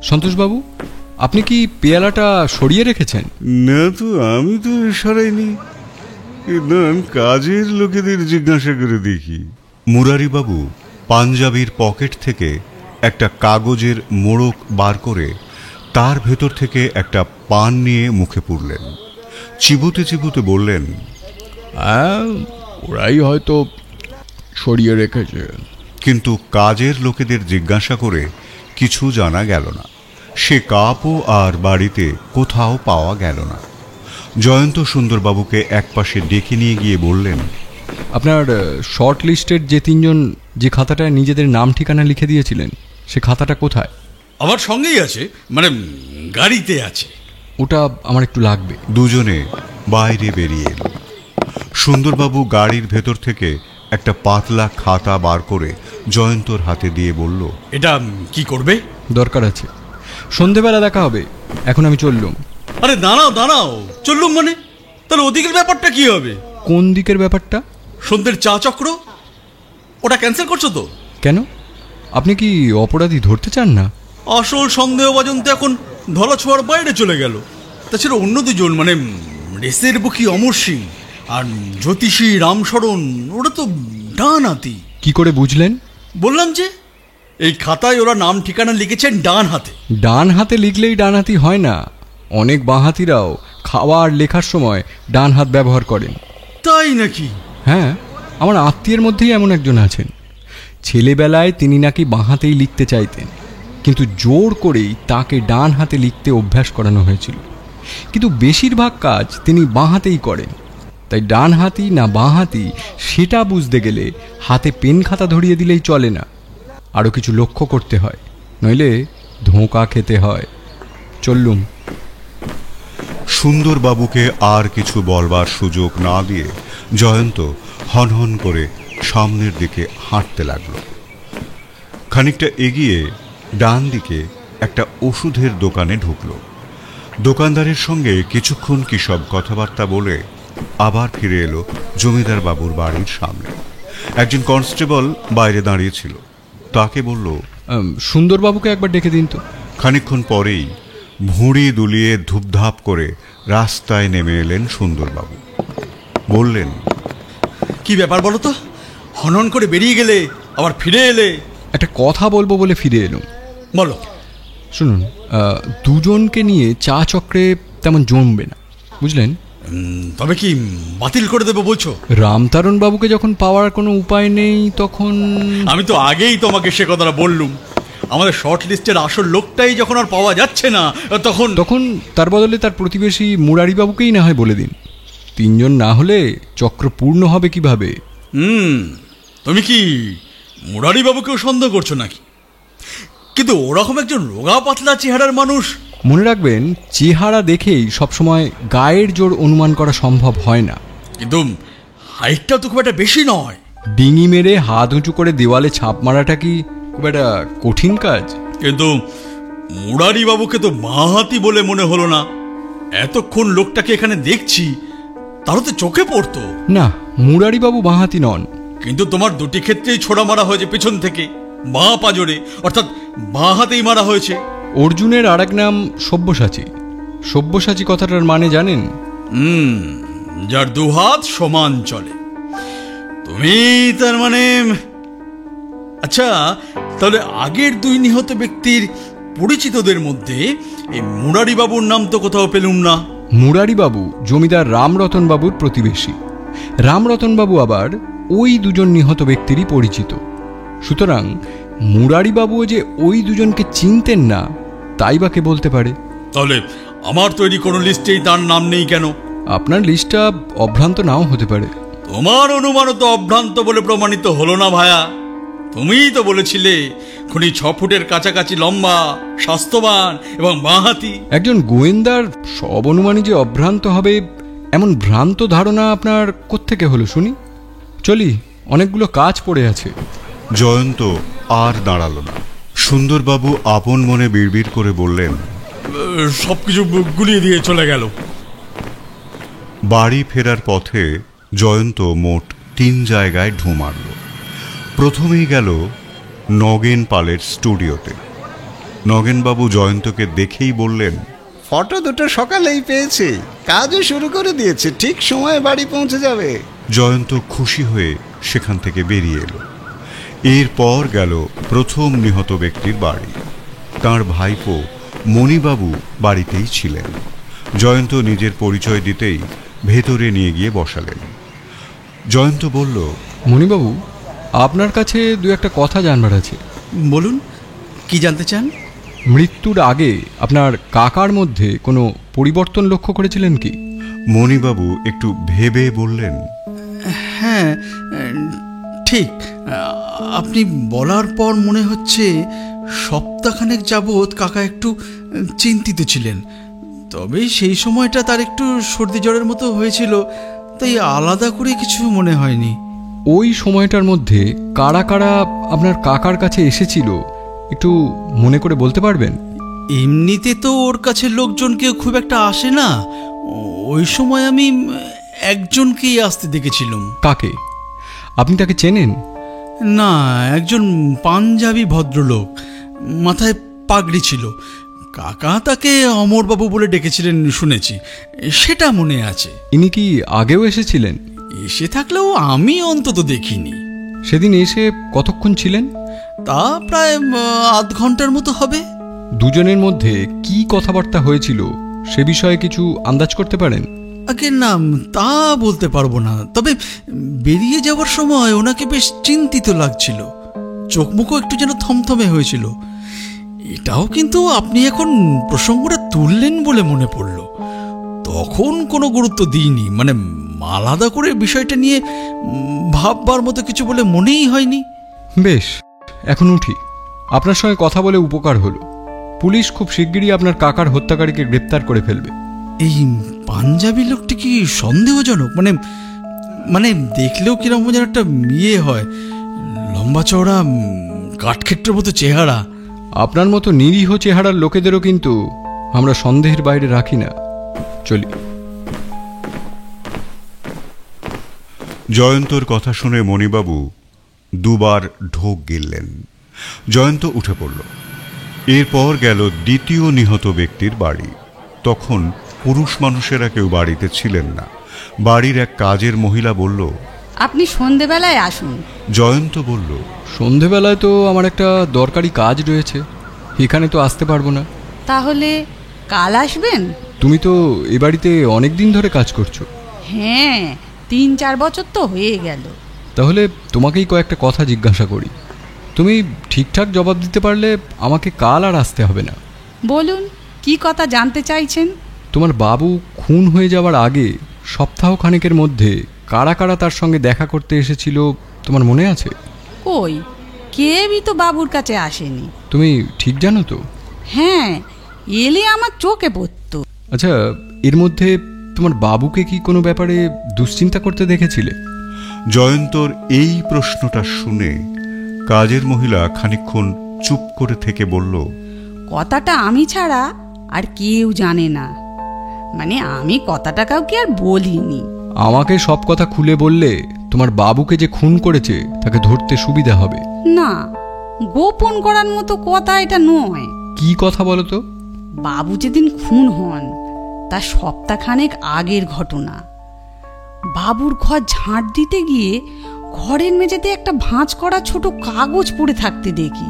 সন্তোষবাবু, আপনি কি পেয়ালাটা সরিয়ে রেখেছেন? না তো, আমি তো সরাইনি, কিন্তু আমি কাজের লোকেদের জিজ্ঞাসা করে দেখি। মুরারিবাবু পাঞ্জাবির পকেট থেকে একটা কাগজের মোড়ক বার করে তার ভেতর থেকে একটা পান নিয়ে মুখে পুরলেন। চিবুতে চিবুতে বললেন, ওরাই হয়তো সরিয়ে রেখেছে। কিন্তু কাজের লোকেদের জিজ্ঞাসা করে কিছু জানা গেল না। সে কাপও আর বাড়িতে কোথাও পাওয়া গেল না। জয়ন্ত সুন্দরবাবুকে একপাশে ডেকে নিয়ে গিয়ে বললেন, আপনার শর্ট লিস্টের যে তিনজন যে খাতাটায় নিজেদের নাম ঠিকানা লিখে দিয়েছিলেন, সে খাতাটা কোথায়? আমার সঙ্গেই আছে, মানে গাড়িতে আছে। ওটা আমার একটু লাগবে। দুজনে বাইরে বেরিয়ে এলো। সুন্দরবাবু গাড়ির ভেতর থেকে একটা পাতলা খাতা বার করে জয়ন্তর হাতে দিয়ে বলল, এটা কি করবে? দরকার আছে, সন্ধেবেলা দেখা হবে, এখন আমি চললুম। আরে দাঁড়াও দাঁড়াও, চললুম মানে? তাহলে ওদিকের ব্যাপারটা কি হবে? কোন দিকের ব্যাপারটা? সন্ধ্যের চা চক্র, ওটা ক্যান্সেল করছো তো? কেন, আপনি কি অপরাধী ধরতে চান না? আসল সন্দেহভাজন তো এখন ধরা ছোঁয়ার বাইরে চলে গেল। তাছাড়া অন্য দুজন, মানে রেসের বুকি অমর সিং আর জ্যোতিষী রামশরণ, ওরা তো ডান হাতি। কি করে বুঝলেন? বললাম যে এই খাতায় ওরা নাম ঠিকানা লিখেছেন ডান হাতে। ডান হাতে লিখলেই ডান হাতি হয় না, অনেক বাঁহাতিরাও খাওয়া আর লেখার সময় ডান হাত ব্যবহার করেন। তাই নাকি? হ্যাঁ, আমার আত্মীয়ের মধ্যেই এমন একজন আছেন। ছেলেবেলায় তিনি নাকি বাঁহাতেই লিখতে চাইতেন, কিন্তু জোর করেই তাকে ডান হাতে লিখতে অভ্যাস করানো হয়েছিল। কিন্তু বেশিরভাগ কাজ তিনি বাঁহাতেই করেন। তাই ডান হাতি না বাঁহাতি সেটা বুঝতে গেলে হাতে পেন খাতা ধরিয়ে দিলেই চলে না, আরও কিছু লক্ষ্য করতে হয়, নইলে ধোঁকা খেতে হয়। চললুম। সুন্দরবাবুকে আর কিছু বলবার সুযোগ না দিয়ে জয়ন্ত হনহন করে সামনের দিকে হাঁটতে লাগল। খানিকটা এগিয়ে ডান দিকে একটা ওষুধের দোকানে ঢুকল। দোকানদারের সঙ্গে কিছুক্ষণ কি সব কথাবার্তা বলে আবার ফিরে এলো জমিদার বাবুর বাড়ির সামনে। একজন কনস্টেবল বাইরে দাঁড়িয়েছিল, তাকে বলল, সুন্দরবাবুকে একবার ডেকে দিন তো। খানিকক্ষণ পরেই ভুঁড়ি দুলিয়ে ধূপধাপ করে রাস্তায় নেমে এলেন সুন্দরবাবু। বললেন, কি ব্যাপার বলো তো? হনন করে বেরিয়ে গেলে আবার ফিরে এলে। একটা কথা বলবো বলে ফিরে এলুম। বলো। শুনুন, দুজনকে নিয়ে চা চক্রে তেমন জমবে না, বুঝলেন? তবে কি বাতিল করে দেবো বলছো? রামতারণ বাবুকে যখন পাওয়ার কোনো উপায় নেই তখন... আমি তো আগেই তোমাকে সে কথাটা বললুম। আমাদের শর্ট লিস্টের আসল লোকটাই যখন আর পাওয়া যাচ্ছে না, তখন তার বদলে তার প্রতিবেশী মুরারিবাবুকেই না হয় বলে দিন। তিনজন না হলে চক্র পূর্ণ হবে কিভাবে? তুমি কি মুরারিবাবুকেও সন্দেহ করছো নাকি? কিন্তু ওরকম একজন রোগা পাতলা চেহারার মানুষ। মনে রাখবেন, চেহারা দেখেই সবসময় গায়ের জোর অনুমান করা সম্ভব হয় না। কিন্তু হাইটটা তো খুব একটা বেশি নয়। ডিঙি মেরে হাত উঁচু করে দেওয়ালে ছাপ মারাটা কি খুব একটা কঠিন কাজ? কিন্তু মুরারিবাবুকে তো বাঁহাতি বলে মনে হলো না। এতক্ষণ লোকটাকে এখানে দেখছি, তারও তো চোখে পড়তো না। মুরারিবাবু বাঁহাতি নন। কিন্তু তোমার দুটি ক্ষেত্রেই ছোড়া মারা হয়েছে পেছন থেকে, বাঁ পাজরে, অর্থাৎ বাঁ হাতেই মারা হয়েছে। অর্জুনের আরেক নাম সব্যসাচী। সব্যসাচী কথাটার মানে জানেন? যার দুহাত সমান চলে। তুমি তার মানে... আচ্ছা, তাহলে আগের দুই নিহত ব্যক্তির পরিচিতদের মধ্যে এই মুরারিবাবুর নাম তো কোথাও পেলুম না। মুরারিবাবু জমিদার রামরতন বাবুর প্রতিবেশী। রামরতনবাবু আবার ওই দুজন নিহত ব্যক্তিরই পরিচিত। সুতরাং মুরারিবাবুও যে ওই দুজনকে চিনতেন না, তাই বা কে বলতে পারে? তাহলে আমার তৈরি কোনো লিস্টেই তার নাম নেই কেন? আপনার লিস্টটা অভ্রান্ত নাও হতে পারে। তোমার অনুমানও তো অভ্রান্ত বলে প্রমাণিত হলো না ভায়া। তুমিই তো বলেছিলে খুনি 6 ফুটের কাছাকাছি লম্বা, স্বাস্থ্যবান এবং বাঁহাতি। একজন গোয়েন্দার সব অনুমানই যে অভ্রান্ত হবে, এমন ভ্রান্ত ধারণা আপনার কোত্থেকে হলো শুনি? চলি, অনেকগুলো কাজ পড়ে আছে। জয়ন্ত আর দাঁড়ালো না। সুন্দরবাবু আপন মনে বিড়বিড় করে বললেন, সবকিছু গুলিয়ে দিয়ে চলে গেল। বাড়ি ফেরার পথে জয়ন্ত মোট 3 জায়গায় ঢুঁ মারল। প্রথমেই গেল নগেন পালের স্টুডিওতে। নগেনবাবু জয়ন্তকে দেখেই বললেন, ফটো দুটো সকালেই পেয়েছি, কাজও শুরু করে দিয়েছে, ঠিক সময়ে বাড়ি পৌঁছে যাবে। জয়ন্ত খুশি হয়ে সেখান থেকে বেরিয়ে এলো। এরপর গেল প্রথম নিহত ব্যক্তির বাড়ি। তাঁর ভাইপো মণিবাবু বাড়িতেই ছিলেন। জয়ন্ত নিজের পরিচয় দিতেই ভেতরে নিয়ে গিয়ে বসালেন। জয়ন্ত বলল, মণিবাবু, আপনার কাছে 2-1 কথা জানবার আছে। বলুন, কি জানতে চান? মৃত্যুর আগে আপনার কাকার মধ্যে কোনো পরিবর্তন লক্ষ্য করেছিলেন কি? মণিবাবু একটু ভেবে বললেন, হ্যাঁ, ঠিক। আপনি বলার পর মনে হচ্ছে সপ্তাহখানেক যাবৎ কাকা একটু চিন্তিত ছিলেন। তবে সেই সময়টা তার একটু সর্দি জ্বরের মতো হয়েছিল, তাই আলাদা করে কিছু মনে হয়নি। ওই সময়টার মধ্যে কারা কারা আপনার কাকার কাছে এসেছিল একটু মনে করে বলতে পারবেন? এমনিতে তো ওর কাছে লোকজন কেউ খুব একটা আসে না। ওই সময় আমি একজনকেই আসতে দেখেছিলাম। কাকে? আপনি তাকে চেনেন? না, একজন পাঞ্জাবি ভদ্রলোক, মাথায় পাগড়ি ছিল। কাকা তাকে অমরবাবু বলে ডেকেছিলেন শুনেছি, সেটা মনে আছে। ইনি কি আগেও এসেছিলেন? এসে থাকলেও আমি অন্তত দেখিনি। সেদিন এসে কতক্ষণ ছিলেন? তা প্রায় আধ ঘন্টার মতো হবে। দুজনের মধ্যে কি কথাবার্তা হয়েছিল সে বিষয়ে কিছু আন্দাজ করতে পারেন? আগে নাম তা বলতে পারবো না, তবে বেরিয়ে যাওয়ার সময় ওনাকে বেশ চিন্তিত লাগছিল, চোখ মুখও একটু যেন থমথমে হয়েছিল। এটাও কিন্তু আপনি এখন প্রসঙ্গটা তুললেন বলে মনে পড়ল। তখন কোনো গুরুত্ব দিইনি, মানে আলাদা করে বিষয়টা নিয়ে ভাববার মতো কিছু বলে মনেই হয়নি। বেশ, এখন উঠি। আপনার সঙ্গে কথা বলে উপকার হলো। পুলিশ খুব শিগগিরই আপনার কাকার হত্যাকারীকে গ্রেপ্তার করে ফেলবে। এই পাঞ্জাবি লোকটি কি সন্দেহজনক? মানে দেখলেও কিরকম যেন একটা ইয়ে হয়, লম্বা চওড়া, কাঠক্ষেত্রের মতো চেহারা। আপনার মতো নিরীহ চেহারার লোকেদেরও কিন্তু আমরা সন্দেহের বাইরে রাখি না। চলি। জয়ন্তর কথা শুনে মণিবাবু 2 বার ঢোক গিললেন। জয়ন্ত উঠে পড়ল। এরপর গেল দ্বিতীয় নিহত ব্যক্তির বাড়ি। তখন পুরুষ মানুষেরা কেউ বাড়িতে ছিলেন না। বাড়ির এক কাজের মহিলা বলল, আপনি সন্ধেবেলায় আসুন। জয়ন্ত বলল, সন্ধেবেলায় তো আমার একটা দরকারি কাজ রয়েছে, এখানে তো আসতে পারবো না। তাহলে কাল আসবেন? তুমি তো এ বাড়িতে অনেক দিন ধরে কাজ করছো। হ্যাঁ, 3-4 বছর তো হয়ে গেল। তাহলে তোমাকেই কয়েকটা কথা জিজ্ঞাসা করি। তুমি ঠিকঠাক জবাব দিতে পারলে আমাকে কাল আর আসতে হবে না। বলুন, কি কথা জানতে চাইছেন? তোমার বাবু খুন হয়ে যাওয়ার আগে সপ্তাহখানেকের মধ্যে কারা কারা তার সঙ্গে দেখা করতে এসেছিল তোমার মনে আছে? কই, কেউই তো বাবুর কাছে আসেনি। তুমি ঠিক জানো তো? হ্যাঁ, এলে আমার চোখে পড়তো। আচ্ছা, এর মধ্যে তোমার বাবুকে কি কোনো ব্যাপারে দুশ্চিন্তা করতে দেখেছিলে? জয়ন্তর এই প্রশ্নটা শুনে কাজের মহিলা খানিকক্ষণ চুপ করে থেকে বলল, কথাটা আমি ছাড়া আর কেউ জানে না। মানে আমি কথাটা কাউকে আর বলিনি। আমাকে সব কথা খুলে বললে তোমার বাবুকে যে খুন করেছে তাকে ধরতে সুবিধা হবে। না, গোপন করার মতো কথা এটা নয়। কি কথা বলো তো? বাবু যেদিন খুন হন তা সপ্তাহখানেক আগের ঘটনা। বাবুর ঘর ঝাঁট দিতে গিয়ে ঘরের মেঝেতে একটা ভাঁজ করা ছোট কাগজ পড়ে থাকতে দেখি।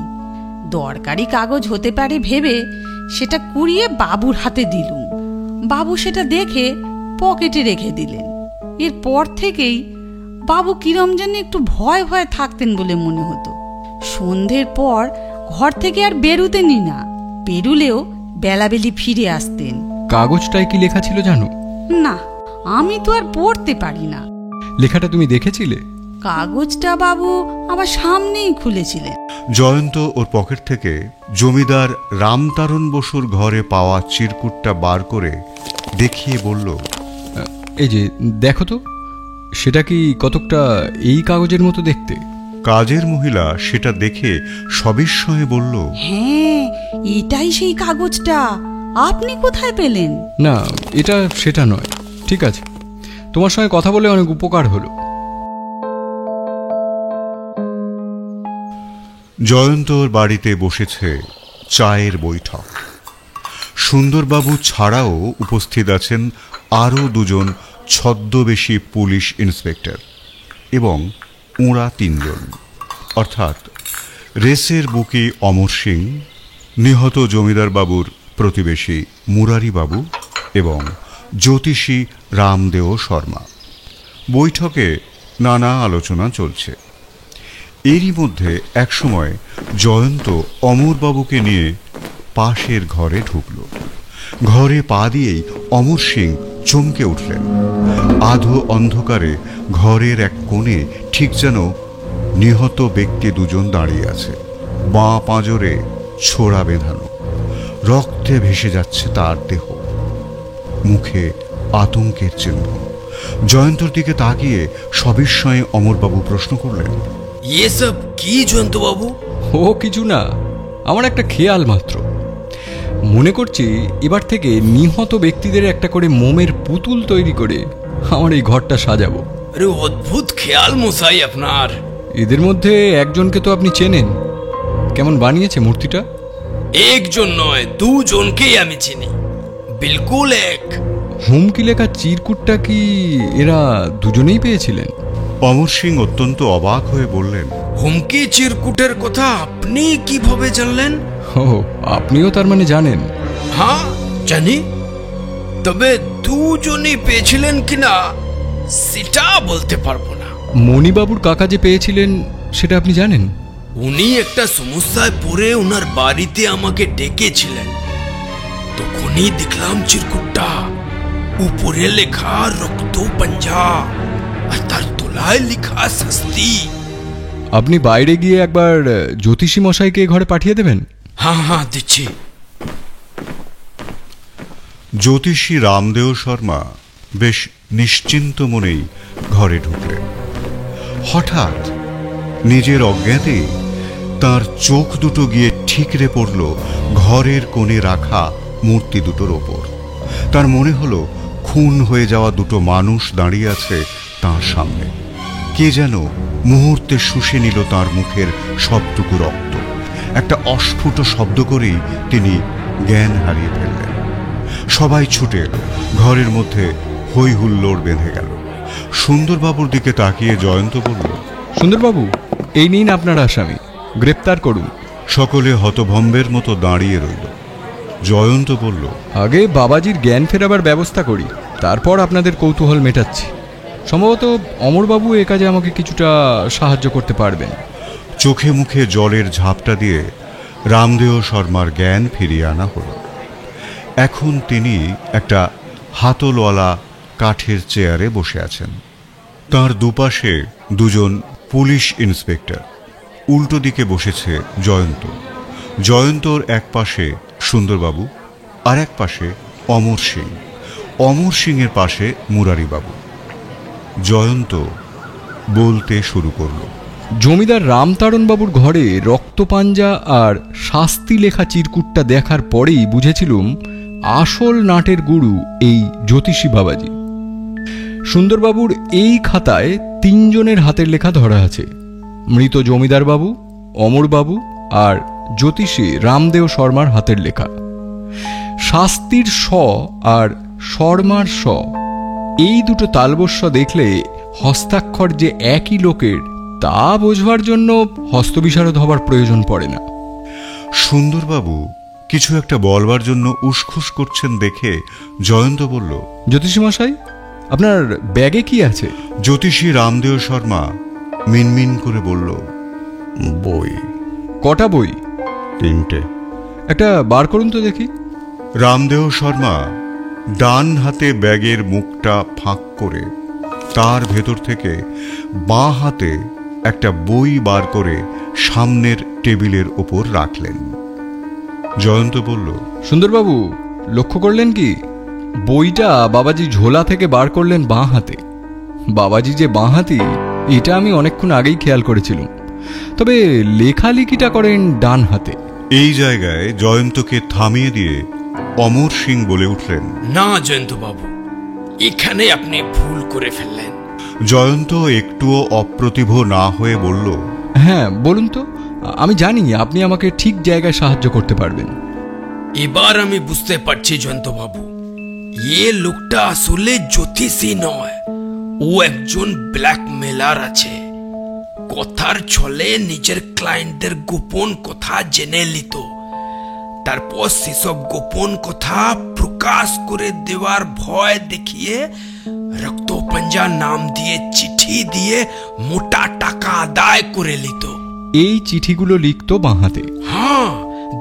দরকারি কাগজ হতে পারে ভেবে সেটা কুড়িয়ে বাবুর হাতে দিলুম। বাবু সেটা দেখে পকেটে রেখে দিলেন। এরপর থেকেই বাবু কিরম যেন একটু ভয় ভয় থাকতেন বলে মনে হতো। সন্ধ্যের পর ঘর থেকে আর বেরুতেনই না, বেরুলেও বেলাবেলি ফিরে আসতেন। কাগজটায় কি লেখা ছিল জানো? না, আমি তো আর পড়তে পারি না। লেখাটা তুমি দেখেছিলে? কাগজটা বাবু আমার সামনেই খুলেছিলেন। জয়ন্ত ওর পকেট থেকে জমিদার রামতারণ বসুর ঘরে পাওয়া চিরকুটটা বার করে দেখিয়ে বলল, এই যে দেখো তো, সেটা কি কতকটা এই কাগজের মতো দেখতে? কাজের মহিলা সেটা দেখে সবিস্ময়ে বলল, হ্যাঁ, এটাই সেই কাগজটা। আপনি কোথায় পেলেন? না, এটা সেটা নয়। ঠিক আছে, তোমার সঙ্গে কথা বলে অনেক উপকার হলো। জয়ন্তর বাড়িতে বসেছে চায়ের বৈঠক। সুন্দরবাবু ছাড়াও উপস্থিত আছেন আরও দুজন ছদ্মবেশী পুলিশ ইন্সপেক্টর এবং ওঁরা 3 জন, অর্থাৎ রেসের বুকি অমর সিং, নিহত জমিদার বাবুর প্রতিবেশী মুরারি বাবু এবং জ্যোতিষী রামদেও শর্মা। বৈঠকে নানা আলোচনা চলছে। এরই মধ্যে একসময় জয়ন্ত অমরবাবুকে নিয়ে পাশের ঘরে ঢুকল। ঘরে পা দিয়েই অমর সিং চমকে উঠলেন। আধো অন্ধকারে ঘরের এক কোণে ঠিক যেন নিহত ব্যক্তি 2 জন দাঁড়িয়ে আছে। বাঁ পাঁজরে ছোড়া বেঁধানো, রক্তে ভেসে যাচ্ছে তার দেহ, মুখে আতঙ্কের চিহ্ন। জয়ন্তর দিকে তাকিয়ে সবিস্ময়ে অমরবাবু প্রশ্ন করলেন, ये सब কি জয়ন্ত বাবু? ও কিছু না, আমার একটা খেয়াল মাত্র। মনে করছি এবার থেকে নিহত ব্যক্তিদের একটা করে মোমের পুতুল তৈরি করে আমার এই ঘরটা সাজাবো। আরে অদ্ভুত খেয়াল মশাই আপনার। এদের মধ্যে একজনকে তো আপনি চেনেন। কেমন বানিয়েছে মূর্তিটা? একজন নয়, 2 জনকেই আমি চিনি, বিলকুল এক। হুমকি লেখা চিরকুটটা কি এরা দুজনেই পেয়েছিলেন? অমর সিং অত্যন্ত অবাক হয়ে বললেন, হুমকি চিরকুটের কথা আপনি কিভাবে জানলেন? ও, আপনিও তার মানে জানেন? হ্যাঁ জানি, তবে 2 জনই পেয়েছিলেন কিনা সেটা বলতে পারবো না। মণিবাবুর কাকা যে পেয়েছিলেন সেটা আপনি জানেন? উনি একটা সমস্যায় পড়ে ওনার বাড়িতে আমাকে ডেকেছিলেন। তখনই দেখলাম চিরকুটটা, উপরে লেখা রক্ত পাঞ্জা আর তার তলায় লেখা শাস্তি। আপনি বাইরে গিয়ে একবার জ্যোতিষী মশাইকে ঘরে পাঠিয়ে দেবেন। হ্যাঁ হ্যাঁ দিচ্ছি। জ্যোতিষী রামদেও শর্মা বেশ নিশ্চিন্ত মনেই ঘরে ঢুকলেন। হঠাৎ নিজের অজ্ঞাতে তার চোখ দুটো গিয়ে ঠিকরে পড়ল ঘরের কোণে রাখা মূর্তি দুটোর ওপর। তার মনে হলো খুন হয়ে যাওয়া 2 মানুষ দাঁড়িয়ে আছে তার সামনে। কে যেন মুহূর্তে শুষে নিল তার মুখের সবটুকু রক্ত। একটা অস্ফুট শব্দ করেই তিনি জ্ঞান হারিয়ে ফেললেন। সবাই ছুটে এলো। ঘরের মধ্যে হই হুল্লোড় বেঁধে গেল। সুন্দরবাবুর দিকে তাকিয়ে জয়ন্ত বলল, সুন্দরবাবু, এই নিন আপনার আসামি, গ্রেপ্তার করুন। সকলে হতভম্বের মতো দাঁড়িয়ে রইল। জয়ন্ত বলল, আগে বাবাজির জ্ঞান ফেরাবার ব্যবস্থা করি, তারপর আপনাদের কৌতূহল মেটাচ্ছি। সম্ভবত অমরবাবু এ কাজে আমাকে কিছুটা সাহায্য করতে পারবেন। চোখে মুখে জলের ঝাপটা দিয়ে রামদেও শর্মার জ্ঞান ফিরিয়ে আনা হল। এখন তিনি একটা হাতলওয়ালা কাঠের চেয়ারে বসে আছেন। তার দুপাশে 2 জন পুলিশ ইন্সপেক্টর। উল্টো দিকে বসেছে জয়ন্ত। জয়ন্তর এক পাশে সুন্দরবাবু, আর এক পাশে অমর সিং। অমর সিংয়ের পাশে মুরারিবাবু। জয়ন্ত বলতে শুরু করল, জমিদার রামতারণবাবুর ঘরে রক্তপাঞ্জা আর শাস্তি লেখা চিরকুটটা দেখার পরেই বুঝেছিলুম আসল নাটের গুরু এই জ্যোতিষী বাবাজি। সুন্দরবাবুর এই খাতায় 3 জনের হাতের লেখা ধরা আছে। মৃত জমিদার বাবু, অমরবাবু আর জ্যোতিষী রামদেও শর্মার হাতের লেখা। শাস্তির স আর শর্মার স, এই দুটো তালবস্য দেখলে হস্তাক্ষর যে একই লোকের তা বোঝবার জন্য হস্তবিশারদ হবার প্রয়োজন পড়ে না। সুন্দরবাবু কিছু একটা বলবার জন্য উসখুস করছেন দেখে জয়ন্ত বলল, জ্যোতিষী মশাই, আপনার ব্যাগে কি আছে? জ্যোতিষী রামদেও শর্মা মিনমিন করে বলল, বই। কটা বই? 3টে। একটা বার করুন তো দেখি। রামদেও শর্মা ডান হাতে ব্যাগের মুখটা ফাঁক করে তার ভেতর থেকে বাঁ হাতে একটা বই বার করে সামনের টেবিলের ওপর রাখলেন। জয়ন্ত বলল, সুন্দরবাবু, লক্ষ্য করলেন কি বইটা বাবাজি ঝোলা থেকে বার করলেন বাঁ হাতে? বাবাজি যে বাঁ হাতি এটা আমি অনেকক্ষণ আগেই খেয়াল করেছিলাম, তবে লেখালেখিটা করেন ডান হাতে। এই জায়গায় জয়ন্তকে থামিয়ে দিয়ে অমর সিং বলে উঠলেন, না জয়ন্ত বাবু, এখানে আপনি ভুল করে ফেললেন। জয়ন্ত একটুও অপ্রতিভ না হয়ে বলল, হ্যাঁ বলুন তো, আমি জানি আপনি আমাকে ঠিক জায়গায় সাহায্য করতে পারবেন। এবার আমি বুঝতে পারছি জয়ন্ত বাবু, এ লোকটা আসলে জ্যোতিষী নয়, ও একজন ব্ল্যাকমেলার আছে। কথার ছলে নিজের ক্লায়েন্টদের গোপন কথা জেনে নিত, তারপর সেসব গোপন কথা প্রকাশ করে দেওয়ার ভয় দেখিয়ে রক্তপাঞ্জা নাম দিয়ে চিঠি দিয়ে মোটা টাকা আদায় করে নিত। এই চিঠিগুলো লিখতো বাঁ হাতে? হ্যাঁ,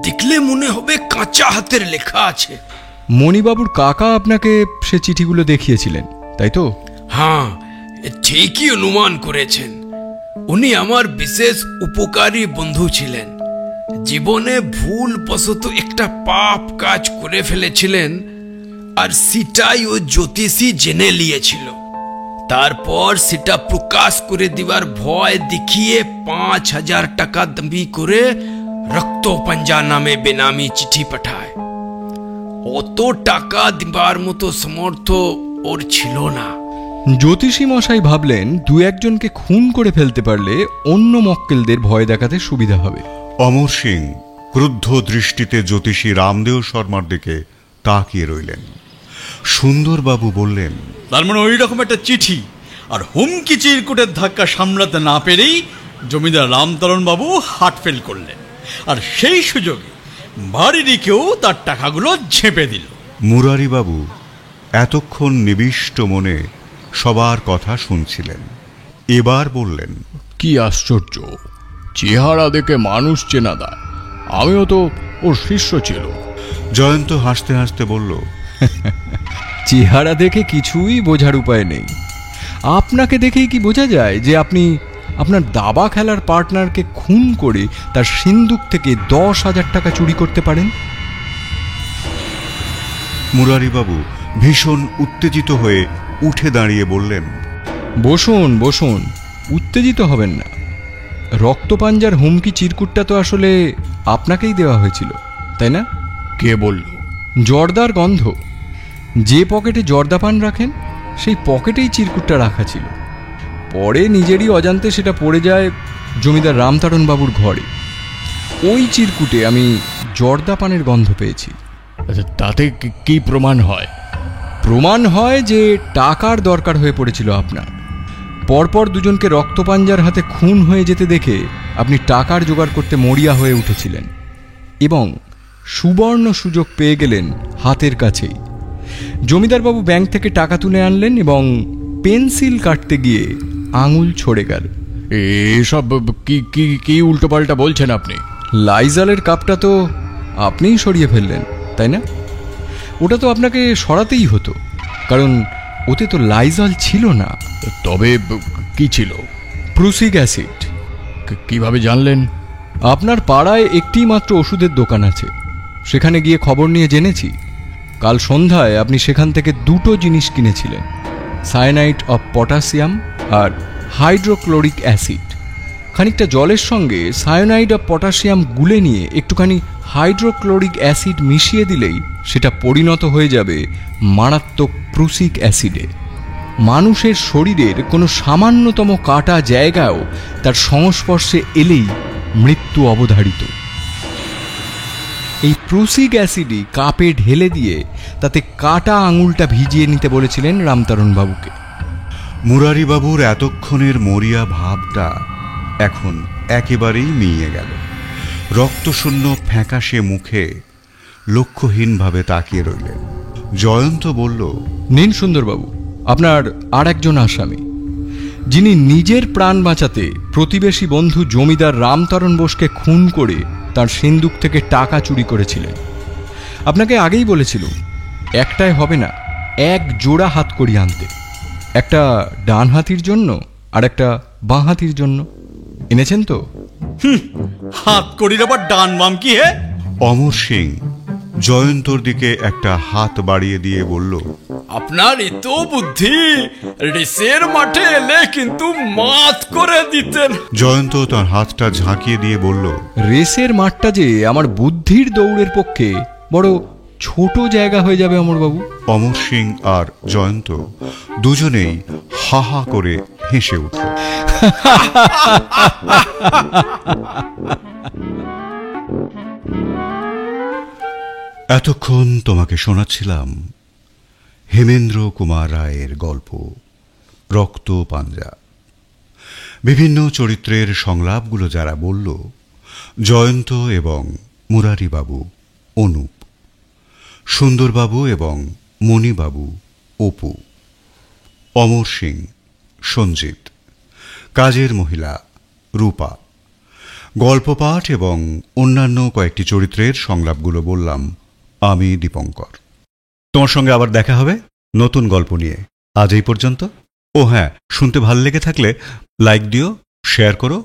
দেখলে মনে হবে কাঁচা হাতের লেখা আছে। মণিবাবুর কাকা আপনাকে সে চিঠিগুলো দেখিয়েছিলেন, তাই তো? হ্যাঁ, ঠিকই অনুমান করেছেন। উনি আমার বিশেষ উপকারী বন্ধু ছিলেন। জীবনে ভুল বশত একটা পাপ কাজ করে ফেলেছিলেন, আর সেটাই ও জ্যোতিষী জেনে নিয়েছিল। তারপর সেটা প্রকাশ করে দেওয়ার ভয় দেখিয়ে 5,000 টাকা দাবি করে রক্তপাঞ্জা নামে বেনামি চিঠি পাঠায়। অত টাকা দেবার মতো সামর্থ্য ওর ছিল না। জ্যোতিষী মশাই ভাবলেন দু একজনকে খুন করে ফেলতে পারলে অন্য মক্কেলদের ভয় দেখাতে সুবিধা হবে। অমর সিং ক্রুদ্ধ দৃষ্টিতে জ্যোতিষী রামদেও শর্মার দিকে তাকিয়ে রইলেন। সুন্দরবাবু বললেন, তার মানে ওই রকম একটা চিঠি আর হুমকি চিরকুটের ধাক্কা সামলাতে না পেরেই জমিদার রামতরণ বাবু হার্ট ফেল করলেন, আর সেই সুযোগে বাড়িটিকেও তার টাকাগুলো ঝেঁপে দিল। মুরারিবাবু এতক্ষণ নিবিষ্ট মনে সবার কথা শুনছিলেন। এবার বললেন, কি আশ্চর্য, চেহারা দেখে মানুষ চেনা দেয়। আমিও তো ওর শিষ্য ছিল। জয়ন্ত হাসতে হাসতে বলল, চেহারা দেখে কিছুই বোঝার উপায় নেই। আপনাকে দেখেই কি বোঝা যায় যে আপনি আপনার দাবা খেলার পার্টনারকে খুন করে তার সিন্দুক থেকে 10,000 টাকা চুরি করতে পারেন? মুরারিবাবু ভীষণ উত্তেজিত হয়ে উঠে দাঁড়িয়ে বললেন, বসুন বসুন, উত্তেজিত হবেন না। রক্তপাঞ্জার হুমকি চিরকুটটা তো আসলে আপনাকেই দেওয়া হয়েছিল, তাই না? কে বলল? জর্দার গন্ধ। যে পকেটে জর্দা পান রাখেন সেই পকেটেই চিরকুটটা রাখা ছিল। পরে নিজেরই অজান্তে সেটা পড়ে যায় জমিদার রামতারণ বাবুর ঘরে। ওই চিরকুটে আমি জর্দা পানের গন্ধ পেয়েছি। তাতে কি প্রমাণ হয়? প্রমাণ হয় যে টাকার দরকার হয়ে পড়েছিল আপনার। পরপর দুজনকে রক্তপাঞ্জার হাতে খুন হয়ে যেতে দেখে আপনি টাকার জোগাড় করতে মরিয়া হয়ে উঠেছিলেন এবং সুবর্ণ সুযোগ পেয়ে গেলেন হাতের কাছেই। জমিদারবাবু ব্যাংক থেকে টাকা তুলে আনলেন এবং পেন্সিল কাটতে গিয়ে আঙুল ছড়ে গেল। এসব কি কি কি উল্টোপাল্টা বলছেন আপনি? লাইজালের কাপটা তো আপনিই সরিয়ে ফেললেন, তাই না? ওটা তো আপনাকে সরাতেই হতো, কারণ ওতে তো লাইজল ছিল না। তবে কি ছিল? প্রুসিক অ্যাসিড। কিভাবে জানলেন? আপনার পাড়ায় একটি মাত্র ওষুধের দোকান আছে, সেখানে গিয়ে খবর নিয়ে জেনেছি। কাল সন্ধ্যায় আপনি সেখান থেকে দুটো জিনিস কিনেছিলেন, সায়ানাইড অফ পটাশিয়াম আর হাইড্রোক্লোরিক অ্যাসিড। খানিকটা জলের সঙ্গে সায়ানাইড অফ পটাশিয়াম গুলে নিয়ে একটুখানি হাইড্রোক্লোরিক অ্যাসিড মিশিয়ে দিলেই সেটা পরিণত হয়ে যাবে মারাত্মক প্রুসিক অ্যাসিডে। মানুষের শরীরের কোনো সামান্যতম কাটা জায়গাও তার সংস্পর্শে এলেই মৃত্যু অবধারিত। এই প্রুসিক অ্যাসিডই কাপে ঢেলে দিয়ে তাতে কাটা আঙুলটা ভিজিয়ে নিতে বলেছিলেন রামতারণ বাবুকে। মুরারিবাবুর এতক্ষণের মরিয়া ভাবটা এখন একেবারেই মিইয়ে গেল। রক্তশূন্য ফ্যাকাশে মুখে লক্ষ্যহীনভাবে তাকিয়ে রইলেন। জয়ন্ত বলল, নিন সুন্দরবাবু, আপনার আর একজন আসামি, যিনি নিজের প্রাণ বাঁচাতে প্রতিবেশী বন্ধু জমিদার রামতরণ বোসকে খুন করে তার সিন্দুক থেকে টাকা চুরি করেছিলেন। আপনাকে আগেই বলেছিল একটাই হবে না, এক জোড়া হাতকড়ি আনতে, একটা ডান হাতির জন্য আর একটা বাঁ হাতির জন্য। এনেছেন তো? হাত করির আবার ডান বাম কি হে? অমর সিং জয়ন্তর দিকে একটা হাত বাড়িয়ে দিয়ে বলল, আপনার এত বুদ্ধি, রেসের মাঠে এলে কিন্তু মাত করে দিতেন। জয়ন্ত তার হাতটা ঝাঁকিয়ে দিয়ে বলল, রেসের মাঠটা যে আমার বুদ্ধির দৌড়ের পক্ষে বড় ছোট জায়গা হয়ে যাবে অমরবাবু। অমর সিং আর জয়ন্ত দুজনেই হা হা করে হেসে উঠল। এতক্ষণ তোমাকে শোনাচ্ছিলাম হেমেন্দ্র কুমার রায়ের গল্প রক্ত পাঞ্জা। বিভিন্ন চরিত্রের সংলাপগুলো যারা বলল, জয়ন্ত এবং মুরারিবাবু অনুপ, সুন্দরবাবু এবং মণিবাবু অপু, অমর সিং সঞ্জিত, কাজের মহিলা রূপা। গল্পপাঠ এবং অন্যান্য কয়েকটি চরিত্রের সংলাপগুলো বললাম আমি দীপঙ্কর। তোমার সঙ্গে আবার দেখা হবে নতুন গল্প নিয়ে। আজ এই পর্যন্ত। ও হ্যাঁ, শুনতে ভালো লেগে থাকলে লাইক দিও, শেয়ার করো,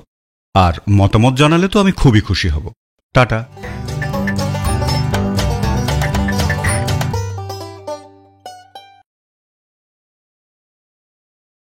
আর মতামত জানালে তো আমি খুবই খুশি হব। টাটা।